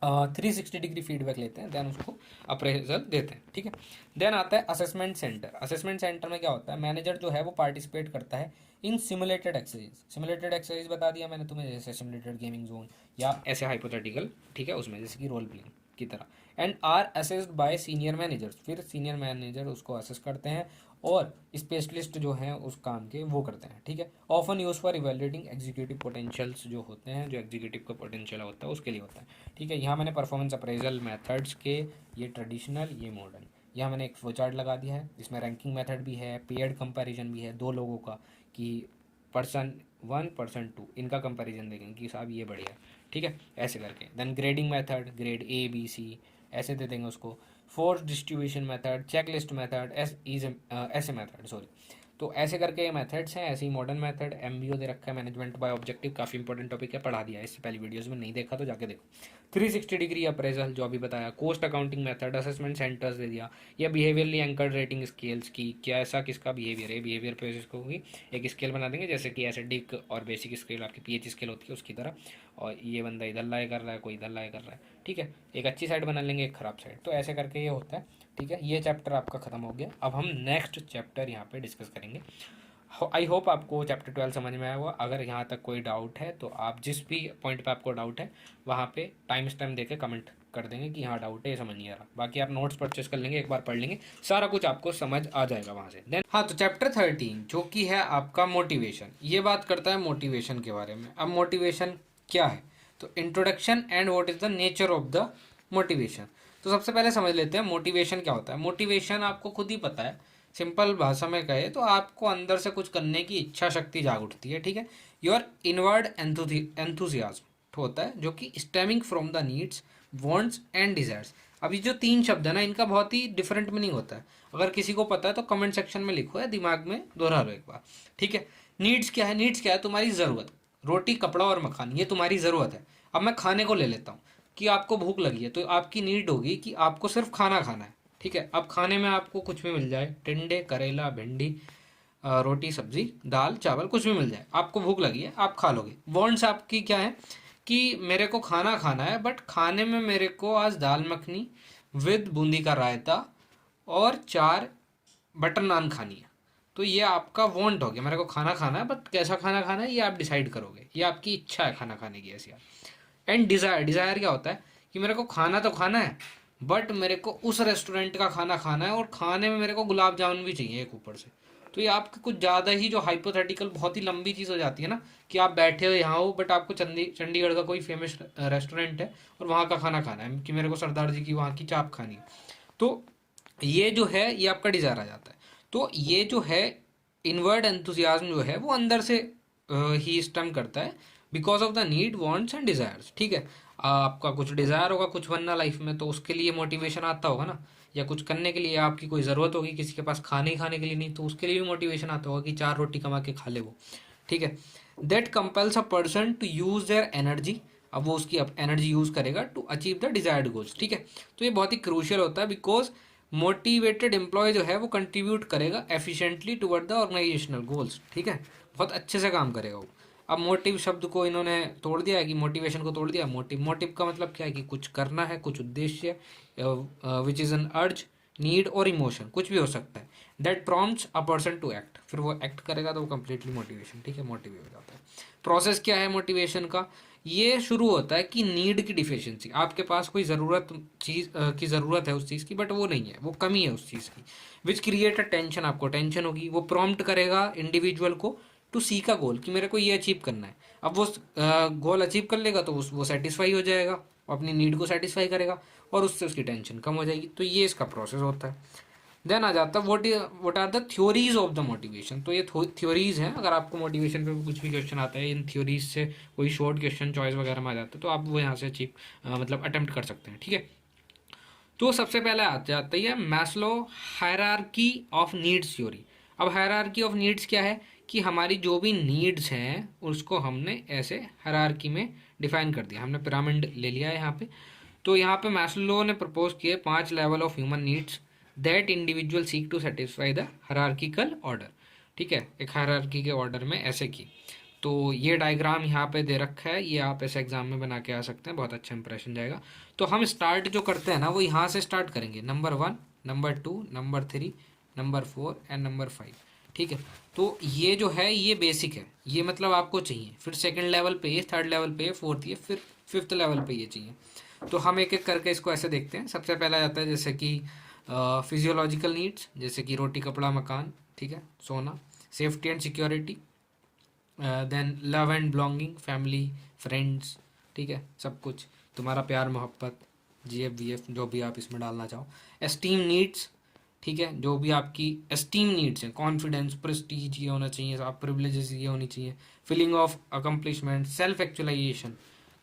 360 डिग्री फीडबैक लेते हैं, देन उसको अप्रेजल देते हैं। ठीक है, देन आता है असेसमेंट सेंटर। असेसमेंट सेंटर में क्या होता है, मैनेजर जो है वो पार्टिसिपेट करता है इन सिमुलेटेड एक्सरसाइज। सिमुलेटेड एक्सरसाइज बता दिया मैंने तुम्हें, जैसे सिमुलेटेड गेमिंग जोन या ऐसे हाइपोथेटिकल, ठीक है, उसमें जैसे कि रोल प्लेइंग की तरह। And are assessed by senior managers, फिर सीनियर मैनेजर उसको असेस करते हैं और स्पेशलिस्ट जो हैं उस काम के वो करते हैं। ठीक है, often use for evaluating executive potentials, जो होते हैं, जो एग्जीक्यूटिव का पोटेंशियल होता है उसके लिए होता है। ठीक है, यहाँ मैंने परफॉर्मेंस अप्रेजल मेथड्स के, ये ट्रेडिशनल, ये मॉडर्न, यहाँ मैंने एक फ्लो चार्ट लगा दिया है। इसमें रैंकिंग मेथड भी है, पेयर्ड कंपैरिजन भी है, दो लोगों का, कि पर्सन 1 पर्सन 2 इनका कंपैरिजन देखेंगे कि साहब ये बढ़िया है। ठीक है, ऐसे करके। देन grading method, grade A B C ऐसे दे देंगे उसको। Force distribution method, checklist method, ऐसे मेथड, सॉरी। तो ऐसे करके ये मेथड्स हैं, ऐसे ही मॉडर्न मेथड। एमबीओ दे रखा है, मैनेजमेंट बाय ऑब्जेक्टिव, काफ़ी इंपॉर्टेंट टॉपिक है, पढ़ा दिया है इससे पहले वीडियोस में, नहीं देखा तो जाके देखो। 360 डिग्री अप्रेजल जो अभी बताया, cost accounting method, assessment centres दे दिया, या बिहेवियरली एंकर्ड रेटिंग स्केल्स की, क्या ऐसा किसका बिहेवियर है, बिहेवियर पे इसको भी एक स्केल बना देंगे, जैसे कि एसिडिक और बेसिक स्केल आपकी पीएच स्केल होती है उसकी तरह, और ये बंदा इधर लाए कर रहा है, कोई इधर लाए कर रहा है। ठीक है, एक अच्छी साइड बना लेंगे, एक खराब साइड, तो ऐसे करके ये होता है। ठीक है, ये चैप्टर आपका खत्म हो गया। अब हम नेक्स्ट चैप्टर यहाँ पे डिस्कस करेंगे। आई होप आपको चैप्टर 12 समझ में आया हुआ। अगर यहाँ तक कोई डाउट है तो आप जिस भी पॉइंट पे आपको डाउट है वहाँ पे टाइम स्टैम्प देके कमेंट कर देंगे कि हाँ डाउट है, ये समझ नहीं आ रहा। बाकी आप नोट्स परचेस कर लेंगे, एक बार पढ़ लेंगे, सारा कुछ आपको समझ आ जाएगा वहाँ से। देन हाँ, तो चैप्टर 13 जो कि है आपका मोटिवेशन, ये बात करता है मोटिवेशन के बारे में। अब मोटिवेशन क्या है, तो introduction and what is the nature of the motivation. तो सबसे पहले समझ लेते हैं मोटिवेशन क्या होता है। मोटिवेशन आपको खुद ही पता है, सिंपल भाषा में कहे तो आपको अंदर से कुछ करने की इच्छा शक्ति जाग उठती है। ठीक है, योर इनवर्ड एंथुजियाज्म होता है, जो कि stemming from the needs, wants and desires. अभी जो 3 शब्द है ना, इनका बहुत ही डिफरेंट मीनिंग होता है। अगर किसी को पता है तो कमेंट सेक्शन में लिखो, या दिमाग में दोहरा लो एक बार। ठीक है, नीड्स क्या है, नीड्स क्या है, तुम्हारी ज़रूरत, रोटी कपड़ा और मकान, ये तुम्हारी ज़रूरत है। अब मैं खाने को ले लेता हूँ कि आपको भूख लगी है, तो आपकी नीड होगी कि आपको सिर्फ खाना खाना है। ठीक है, अब खाने में आपको कुछ भी मिल जाए, टिंडे, करेला, भिंडी, रोटी, सब्जी, दाल, चावल, कुछ भी मिल जाए, आपको भूख लगी है, आप खा लोगे। वांट्स आपकी क्या है कि मेरे को खाना खाना है, बट खाने में मेरे को आज दाल मखनी विद बूंदी का रायता और 4 बटर नान खानी है। तो ये आपका वांट हो गया, मेरे को खाना खाना है, बट कैसा खाना खाना है ये आप डिसाइड करोगे, ये आपकी इच्छा है खाना खाने की, ऐसी। एंड डिज़ायर, डिज़ायर क्या होता है कि मेरे को खाना तो खाना है, बट मेरे को उस रेस्टोरेंट का खाना खाना है, और खाने में मेरे को गुलाब जामुन भी चाहिए एक ऊपर से। तो ये आपके कुछ ज़्यादा ही जो हाइपोथेटिकल बहुत ही लंबी चीज़ हो जाती है ना, कि आप बैठे हो यहाँ हो, बट आपको चंडीगढ़ का कोई फेमस रेस्टोरेंट है और वहाँ का खाना खाना है, कि मेरे को सरदार जी की वहाँ की चाप खानी है। तो ये जो है ये आपका डिज़ायर आ जाता है। तो ये जो है इनवर्ड एंथुसियाज्म जो है वो अंदर से ही स्टम करता है, because of the need, wants and desires. ठीक है, आपका कुछ डिज़ायर होगा कुछ बनना लाइफ में, तो उसके लिए मोटिवेशन आता होगा ना, या कुछ करने के लिए आपकी कोई ज़रूरत होगी, किसी के पास खाने ही खाने के लिए नहीं, तो उसके लिए भी मोटिवेशन आता होगा कि 4 रोटी कमा के खा ले वो। ठीक है, that compels a person to use their energy, अब वो उसकी एनर्जी यूज़ करेगा to achieve the desired goals. ठीक है, तो ये बहुत ही क्रूशियल होता है, बिकॉज मोटिवेटेड एम्प्लॉय जो है वो कंट्रीब्यूट करेगा efficiently toward the organisational goals. ठीक है, बहुत अच्छे से काम करेगा वो। अब मोटिव शब्द को इन्होंने तोड़ दिया है कि मोटिवेशन को तोड़ दिया। मोटिव का मतलब क्या है कि कुछ करना है, कुछ उद्देश्य, which is an urge, need और इमोशन, कुछ भी हो सकता है, that prompts a person to act, फिर वो एक्ट करेगा तो वो कंप्लीटली मोटिवेशन, ठीक है, मोटिवेट हो जाता है। प्रोसेस क्या है मोटिवेशन का? ये शुरू होता है कि नीड की डिफिशिएंसी, आपके पास कोई ज़रूरत चीज़ की ज़रूरत है उस चीज़ की, बट वो नहीं है, वो कमी है उस चीज़ की, विच क्रिएट अ टेंशन, आपको टेंशन होगी, वो प्रॉम्प्ट करेगा इंडिविजुअल को टू सी का गोल, कि मेरे को ये अचीव करना है। अब वो गोल अचीव कर लेगा तो वो सेटिस्फाई हो जाएगा, अपनी नीड को सेटिस्फाई करेगा और उससे उसकी टेंशन कम हो जाएगी। तो ये इसका प्रोसेस होता है। देन आ जाता है what are the theories of the motivation. तो ये थ्योरीज हैं, अगर आपको मोटिवेशन पे कुछ भी क्वेश्चन आता है, इन थ्योरीज से कोई शॉर्ट क्वेश्चन चॉइस वगैरह में आ जाता है, तो आप वो यहाँ से अचीव मतलब अटेम्प्ट कर सकते हैं, ठीक है। तो सबसे पहले आ जाती है Maslow hierarchy of needs theory. अब हायरार्की ऑफ नीड्स क्या है कि हमारी जो भी नीड्स हैं उसको हमने ऐसे हायरार्की में डिफाइन कर दिया, हमने पिरामिड ले लिया है यहाँ पे। तो यहाँ पे मैस्लो ने प्रपोज किए 5 level of human needs that individual seek to satisfy the hierarchical order, ठीक है, एक हायरार्की के ऑर्डर में ऐसे की। तो ये डायग्राम यहाँ पे दे रखा है, ये आप ऐसे एग्जाम में बना के आ सकते हैं, बहुत अच्छा इंप्रेशन जाएगा। तो हम स्टार्ट जो करते हैं ना वो यहाँ से स्टार्ट करेंगे, number 1, number 2, number 3, number 4 and number 5, ठीक है। तो ये जो है ये बेसिक है, ये मतलब आपको चाहिए, फिर सेकंड लेवल पे ये, थर्ड लेवल पे ये, फोर्थ ये, फिर फिफ्थ लेवल पे ये चाहिए। तो हम एक एक करके इसको ऐसे देखते हैं। सबसे पहला आता है जैसे कि फिजियोलॉजिकल नीड्स, जैसे कि रोटी कपड़ा मकान, ठीक है, सोना, safety and security, then love and belonging, family, friends, ठीक है, सब कुछ, तुम्हारा प्यार मोहब्बत, GF VF जो भी आप इसमें डालना चाहो, एस्टीम नीड्स, ठीक है, जो भी आपकी एस्टीम नीड्स हैं, कॉन्फिडेंस, प्रेस्टीज ये होना चाहिए, आप प्रिविलेजेस ये होनी चाहिए, feeling of accomplishment, self actualisation,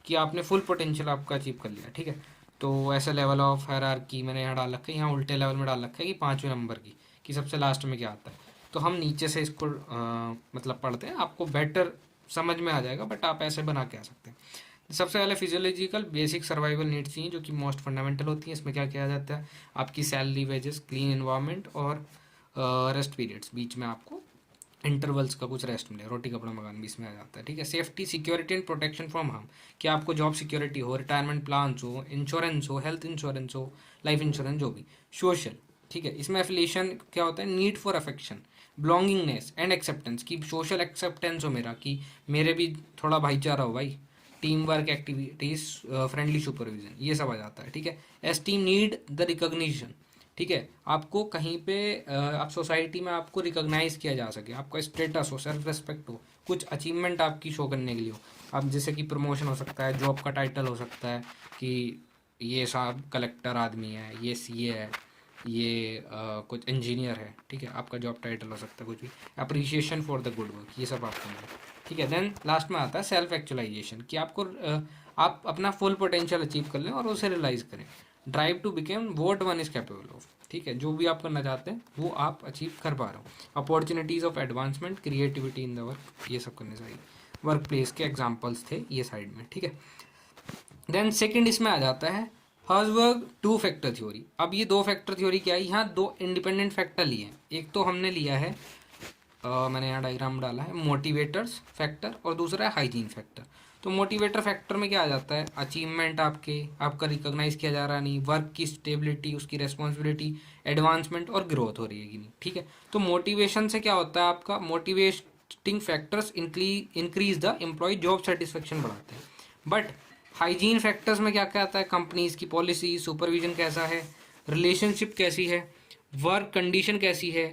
कि आपने फुल पोटेंशियल आपका अचीव कर लिया, ठीक है। तो ऐसे लेवल ऑफ हायरार्की मैंने यहाँ डाल रखा है, यहाँ उल्टे लेवल में डाल रखा है कि 5वें नंबर की, कि सबसे लास्ट में क्या आता है। तो हम नीचे से इसको मतलब पढ़ते हैं, आपको बेटर समझ में आ जाएगा, बट आप ऐसे बना के आ सकते हैं। सबसे पहले फिजियोलॉजिकल बेसिक सर्वाइवल नीड्स चाहिए, जो कि मोस्ट फंडामेंटल होती हैं। इसमें क्या किया जाता है, आपकी सैलरी, वेजेस, क्लीन एनवायरनमेंट और रेस्ट पीरियड्स, बीच में आपको इंटरवल्स का कुछ रेस्ट मिले, रोटी कपड़ा मकान भी इसमें आ जाता है, ठीक है। Safety, security and protection from harm, कि आपको जॉब सिक्योरिटी हो, रिटायरमेंट प्लान हो, इंश्योरेंस हो, हेल्थ इंश्योरेंस हो, लाइफ इंश्योरेंस, जो भी। सोशल, ठीक है, इसमें एफिलिएशन क्या होता है, need for affection, belongingness and acceptance, की सोशल एक्सेप्टेंस हो मेरा, कि मेरे भी थोड़ा भाईचारा हो भाई, team work activities, friendly supervision, ये सब आ जाता है, ठीक है। एस्टीम, नीड द रिकॉग्निशन, ठीक है, आपको कहीं पे आप सोसाइटी में आपको रिकॉग्नाइज किया जा सके, आपका स्टेटस हो, सेल्फ रेस्पेक्ट हो, कुछ अचीवमेंट आपकी शो करने के लिए हो। आप जैसे कि प्रमोशन हो सकता है, जॉब का टाइटल हो सकता है कि ये साहब कलेक्टर आदमी है, ये CA है, ये कुछ इंजीनियर है, ठीक है, आपका जॉब टाइटल हो सकता है कुछ भी। Appreciation for the good work, ये सब आपको मिले, ठीक है। देन लास्ट में आता है सेल्फ एक्चुअलाइजेशन, कि आपको आप अपना फुल पोटेंशियल अचीव कर लें और उसे रियलाइज करें। Drive to become what one is capable of, ठीक है, जो भी आप करना चाहते हैं वो आप अचीव कर पा रहे हो। Opportunities of advancement, creativity in the work, ये सब करने चाहिए। वर्क प्लेस के एग्जाम्पल्स थे ये साइड में, ठीक है। देन सेकंड इसमें आ जाता है हर्जबर्ग 2 फैक्टर थ्योरी। अब ये 2 फैक्टर थ्योरी क्या है, यहाँ 2 इंडिपेंडेंट फैक्टर लिए हैं। एक तो हमने लिया है मैंने यहाँ डायग्राम डाला है, मोटिवेटर्स फैक्टर, और दूसरा है हाइजीन फैक्टर। तो मोटिवेटर फैक्टर में क्या आ जाता है, अचीवमेंट आपका रिकॉग्नाइज किया जा रहा नहीं, वर्क की स्टेबिलिटी, उसकी रेस्पॉन्सिबिलिटी, एडवांसमेंट और ग्रोथ हो रही है कि नहीं, ठीक है। तो मोटिवेशन से क्या होता है, आपका motivating factors increase the employ job satisfaction बढ़ाते हैं। बट हाइजीन फैक्टर्स में क्या क्या आता है, कंपनीज की पॉलिसी, सुपरविजन कैसा है, रिलेशनशिप कैसी है, वर्क कंडीशन कैसी है,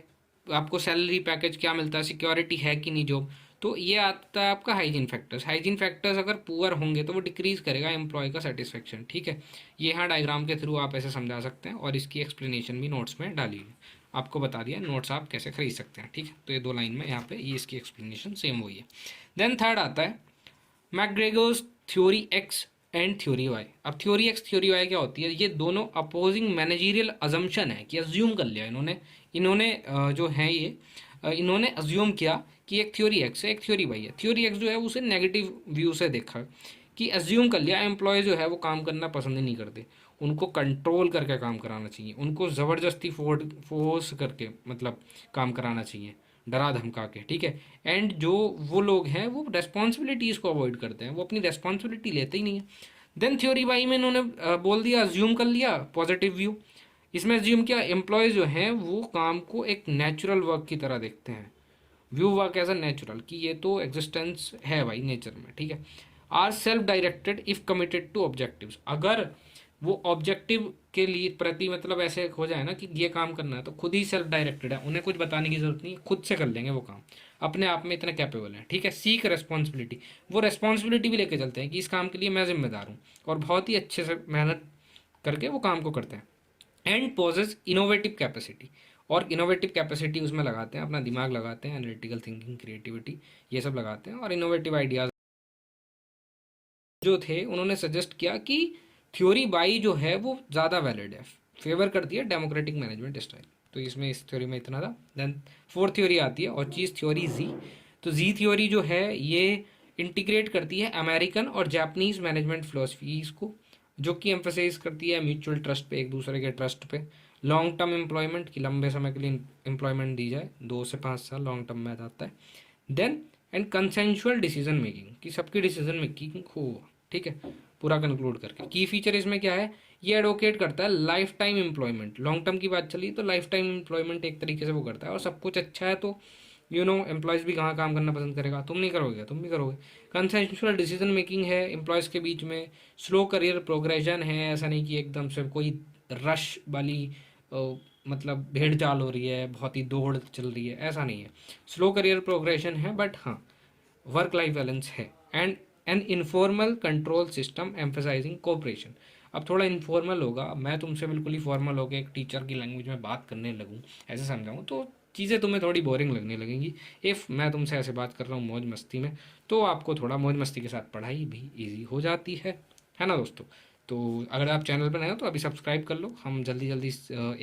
आपको सैलरी पैकेज क्या मिलता है, सिक्योरिटी है कि नहीं जॉब। तो ये आता है आपका हाइजीन फैक्टर्स। हाइजीन फैक्टर्स अगर पुअर होंगे तो वो डिक्रीज करेगा एम्प्लॉय का सेटिस्फेक्शन, ठीक है। ये यहाँ डायग्राम के थ्रू आप ऐसे समझा सकते हैं, और इसकी एक्सप्लेनेशन भी नोट्स में डाली है, आपको बता दिया नोट्स आप कैसे खरीद सकते हैं, ठीक है। तो ये 2 लाइन में यहाँ पे ये इसकी एक्सप्लेनेशन सेम वही है। देन थर्ड आता है McGregor's theory X and theory Y. अब थ्योरी एक्स थ्योरी वाई क्या होती है, ये दोनों अपोजिंग मैनेजरियल अजम्पशन है, कि अज्यूम कर लिया इन्होंने जो है ये इन्होंने अज्यूम किया कि एक थ्योरी एक्स है, एक थ्योरी वाई है। थ्योरी एक्स जो है उसे नेगेटिव व्यू से देखा, कि अज्यूम कर लिया एम्प्लॉय जो है वो काम करना पसंद ही नहीं करते, उनको कंट्रोल करके काम कराना चाहिए, उनको ज़बरदस्ती फोर्स करके मतलब काम कराना चाहिए, डरा धमका के, ठीक है। एंड जो वो लोग हैं वो रेस्पॉन्सिबिलिटीज़ को अवॉइड करते हैं, वो अपनी रेस्पॉन्सिबिलिटी लेते ही नहीं है। देन थ्योरी वाई में इन्होंने बोल दिया, अज्यूम कर लिया पॉजिटिव व्यू। इसमें अज्यूम किया एम्प्लॉयज़ जो हैं वो काम को एक नेचुरल वर्क की तरह देखते हैं, view work as a natural, कि ये तो एग्जिस्टेंस है भाई नेचर में, ठीक है। Are self directed if committed to objectives, अगर वो ऑब्जेक्टिव के लिए प्रति मतलब ऐसे हो जाए ना कि ये काम करना है तो खुद ही सेल्फ डायरेक्टेड है, उन्हें कुछ बताने की जरूरत नहीं, खुद से कर लेंगे वो काम, अपने आप में इतने कैपेबल हैं, ठीक है। सीक रेस्पॉन्सिबिलिटी, वो रेस्पॉन्सिबिलिटी भी लेके चलते हैं कि इस काम के लिए मैं जिम्मेदार हूँ, और बहुत ही अच्छे से मेहनत करके वो काम को करते हैं। एंड पोजेस इनोवेटिव कैपेसिटी, और इनोवेटिव कैपेसिटी उसमें लगाते हैं, अपना दिमाग लगाते हैं, एनालिटिकल थिंकिंग, क्रिएटिविटी, ये सब लगाते हैं, और इनोवेटिव आइडियाज जो थे उन्होंने सजेस्ट किया कि थ्योरी बाई जो है वो ज़्यादा वैलिड है, फेवर करती है डेमोक्रेटिक मैनेजमेंट स्टाइल। तो इसमें इस थ्योरी में इतना था। देन फोर्थ थ्योरी आती है और चीज़ थ्योरी जी। तो जी थ्योरी जो है ये इंटीग्रेट करती है अमेरिकन और जापानीज मैनेजमेंट फिलोसफीज को, जो कि एम्फोसाइज करती है म्यूचुअल ट्रस्ट पे, एक दूसरे के ट्रस्ट पे, लॉन्ग टर्म एम्प्लॉयमेंट की लंबे समय के लिए एम्प्लॉयमेंट दी जाए, 2 से 5 साल लॉन्ग टर्म में आता है। Then and consensual decision making, कि सबकी डिसीजन मेकिंग हो, ठीक है। पूरा कंक्लूड करके की फीचर इसमें क्या है, ये एडवोकेट करता है life time employment, long term की बात चली तो लाइफ टाइम एम्प्लॉयमेंट एक तरीके से वो करता है, और सब कुछ अच्छा है तो एम्प्लॉयज़ भी कहाँ काम करना पसंद करेगा, तुम नहीं करोगे, तुम भी करोगे। कंसेंशुअल डिसीजन मेकिंग है एम्प्लॉयज़ के बीच में, स्लो करियर प्रोग्रेशन है, ऐसा नहीं कि एकदम से कोई रश वाली मतलब भेड़ चाल हो रही है, बहुत ही दौड़ चल रही है, ऐसा नहीं है। स्लो करियर प्रोग्रेशन है, बट हाँ वर्क लाइफ बैलेंस है। And an informal control system emphasizing cooperation, अब थोड़ा इनफॉर्मल होगा, मैं तुमसे बिल्कुल ही फॉर्मल होकर एक टीचर की लैंग्वेज में बात करने लगूँ, ऐसे समझाऊँ तो चीज़ें तुम्हें थोड़ी बोरिंग लगने लगेंगी। इफ़ मैं तुमसे ऐसे बात कर रहा हूँ मौज मस्ती में, तो आपको थोड़ा मौज मस्ती के साथ पढ़ाई भी ईजी हो जाती है ना दोस्तों। तो अगर आप चैनल पर नए हो तो अभी सब्सक्राइब कर लो, हम जल्दी जल्दी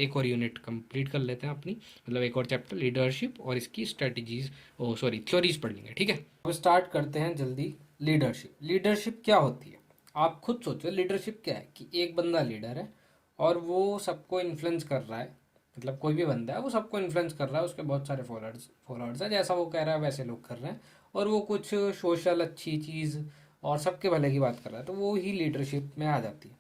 एक और यूनिट कंप्लीट कर लेते हैं अपनी, मतलब एक और चैप्टर लीडरशिप और इसकी स्ट्रेटजीज, ओ सॉरी थ्योरीज पढ़ लेंगे, ठीक है। अब स्टार्ट करते हैं जल्दी। लीडरशिप, लीडरशिप क्या होती है, आप खुद सोचो लीडरशिप क्या है, कि एक बंदा लीडर है और वो सबको इन्फ्लुएंस कर रहा है, मतलब कोई भी बंदा है वो सबको इन्फ्लुएंस कर रहा है, उसके बहुत सारे फॉलोअर्स हैं, जैसा वो कह रहा है वैसे लोग कर रहे हैं, और वो कुछ सोशल अच्छी चीज़ और सबके भले की बात कर रहा है, तो वो ही लीडरशिप में आ जाती है।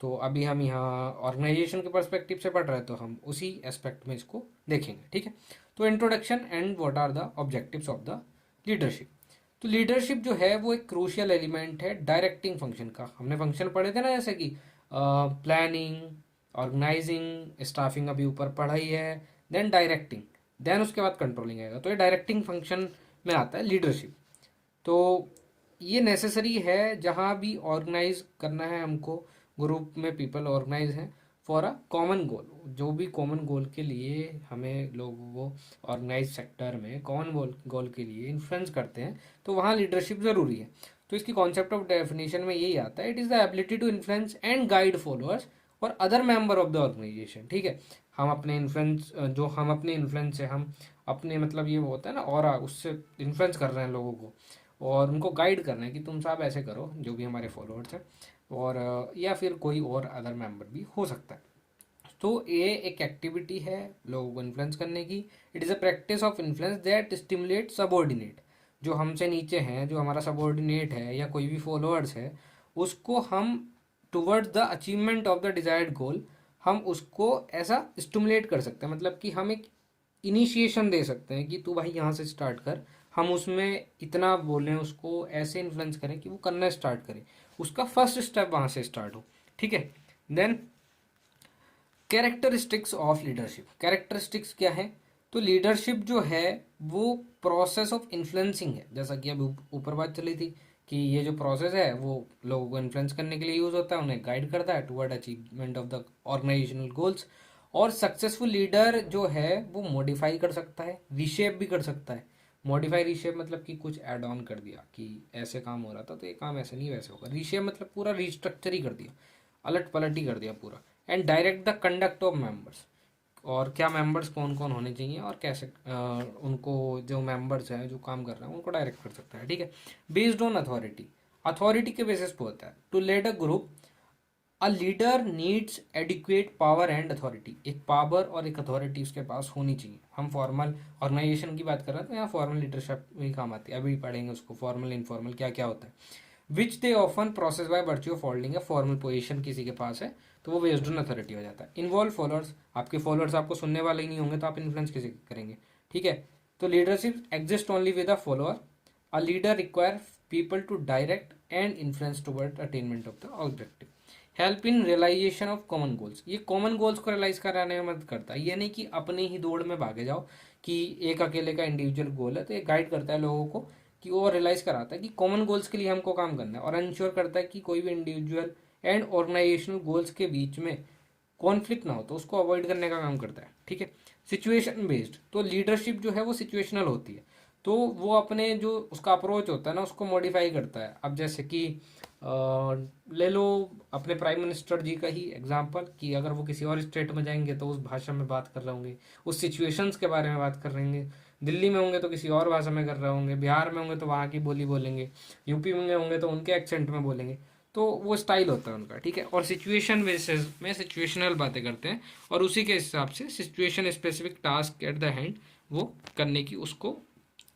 तो अभी हम यहाँ ऑर्गेनाइजेशन के पर्सपेक्टिव से पढ़ रहे हैं, तो हम उसी एस्पेक्ट में इसको देखेंगे, ठीक है। तो introduction and what are the objectives of the leadership. तो लीडरशिप जो है वो एक क्रूशियल एलिमेंट है डायरेक्टिंग फंक्शन का, हमने फंक्शन पढ़े थे ना, जैसे कि प्लानिंग, ऑर्गेनाइजिंग, स्टाफिंग अभी ऊपर पढ़ा ही है, देन डायरेक्टिंग, देन उसके बाद कंट्रोलिंग आएगा, तो ये डायरेक्टिंग फंक्शन में आता है लीडरशिप। तो ये नेसेसरी है जहाँ भी ऑर्गेनाइज करना है हमको, ग्रुप में पीपल ऑर्गेनाइज हैं फॉर अ कॉमन गोल, जो भी कॉमन गोल के लिए हमें लोगों को ऑर्गेनाइज सेक्टर में कॉमन गोल गोल के लिए इन्फ्लुएंस करते हैं, तो वहाँ लीडरशिप ज़रूरी है। तो इसकी कॉन्सेप्ट ऑफ डेफिनेशन में यही आता है, it is the ability to influence and guide followers और other member of the organisation, ठीक है। हम अपने इन्फ्लुएंस, जो हम अपने इन्फ्लुएंस से हम अपने मतलब ये वो होता है ना, और उससे इन्फ्लुएंस कर रहे हैं लोगों को, और उनको गाइड करना है कि तुम साहब ऐसे करो, जो भी हमारे फॉलोअर्स हैं, और या फिर कोई और अदर मेंबर भी हो सकता है। तो ये एक एक्टिविटी है लोगों को इन्फ्लुएंस करने की। It is a practice of influence that stimulate subordinate, जो हमसे नीचे हैं, जो हमारा सबॉर्डिनेट है या कोई भी फॉलोअर्स है, उसको हम towards the achievement of the desired goal, हम उसको ऐसा स्टिमुलेट कर सकते हैं, मतलब कि हम एक इनिशिएशन दे सकते हैं कि तू भाई यहाँ से स्टार्ट कर, हम उसमें इतना बोलें, उसको ऐसे इन्फ्लुएंस करें कि वो करना स्टार्ट करे, उसका फर्स्ट स्टेप वहाँ से स्टार्ट हो, ठीक है। Then characteristics of leadership, characteristics क्या है, तो लीडरशिप जो है वो प्रोसेस ऑफ इन्फ्लुएंसिंग है, जैसा कि अभी ऊपर बात चली थी कि ये जो प्रोसेस है वो लोगों को इन्फ्लुएंस करने के लिए यूज होता है, उन्हें गाइड करता है toward achievement of the organisational goals. और सक्सेसफुल लीडर जो है वो मॉडिफाई कर सकता है, रिशेप भी कर सकता है। मॉडिफाई रिशेप मतलब कि कुछ ऐड ऑन कर दिया कि ऐसे काम हो रहा था तो ये काम ऐसे नहीं वैसे होगा, रिशेप मतलब पूरा रिस्ट्रक्चर ही कर दिया, अलट पलट ही कर दिया पूरा। And direct the conduct of members, और क्या मेंबर्स कौन कौन होने चाहिए और कैसे उनको, जो मेंबर्स हैं जो काम कर रहे हैं उनको डायरेक्ट कर सकता है, ठीक है। बेस्ड ऑन अथॉरिटी, अथॉरिटी के बेसिस पे होता है। To led a group a leader needs adequate power and authority, एक पावर और एक अथॉरिटी उसके पास होनी चाहिए। हम फॉर्मल ऑर्गेनाइजेशन की बात कर रहे हैं तो यहाँ फॉर्मल लीडरशिप भी काम आती है, अभी पढ़ेंगे उसको फॉर्मल इनफॉर्मल क्या क्या होता है। Which they often process by virtue of holding है फॉर्मल पोजीशन किसी के पास है तो वो बेस्ड ऑन अथॉरिटी हो जाता है। इन्वॉल्व फॉलोअर्स, आपके फॉलोअर्स आपको सुनने वाले ही नहीं होंगे तो आप इन्फ्लुएंस किसी करेंगे, ठीक है। तो leadership exist only with a follower. A leader require people to direct and influence toward attainment of the objective. Help in realisation of common goals, ये कॉमन गोल्स को रियलाइज कराने में मदद करता है। ये नहीं कि अपने ही दौड़ में भागे जाओ कि एक अकेले का इंडिविजुअल गोल है, तो ये गाइड करता है लोगों को कि वो रियलाइज कराता है कि कॉमन गोल्स के लिए हमको काम करना है, और इंश्योर करता है कि कोई भी इंडिविजुअल एंड ऑर्गेनाइजेशनल गोल्स के बीच में कॉन्फ्लिक्ट ना हो, तो उसको अवॉइड करने का काम करता है, ठीक है। सिचुएशन बेस्ड, तो लीडरशिप जो है वो सिचुएशनल होती है, तो वो अपने जो उसका अप्रोच होता है ना उसको मॉडिफाई करता है। अब जैसे कि ले लो अपने प्राइम मिनिस्टर जी का ही एग्जांपल, कि अगर वो किसी और स्टेट में जाएंगे तो उस भाषा में बात कर रहे होंगे, उस सिचुएशंस के बारे में बात कर रहे होंगे। दिल्ली में होंगे तो किसी और भाषा में कर रहे होंगे, बिहार में होंगे तो वहाँ की बोली बोलेंगे, यूपी में होंगे तो उनके एक्सेंट में बोलेंगे। तो वो स्टाइल होता है उनका, ठीक है। और सिचुएशन बेसिस में सिचुएशनल बातें करते हैं, और उसी के हिसाब से situation specific task at the hand वो करने की उसको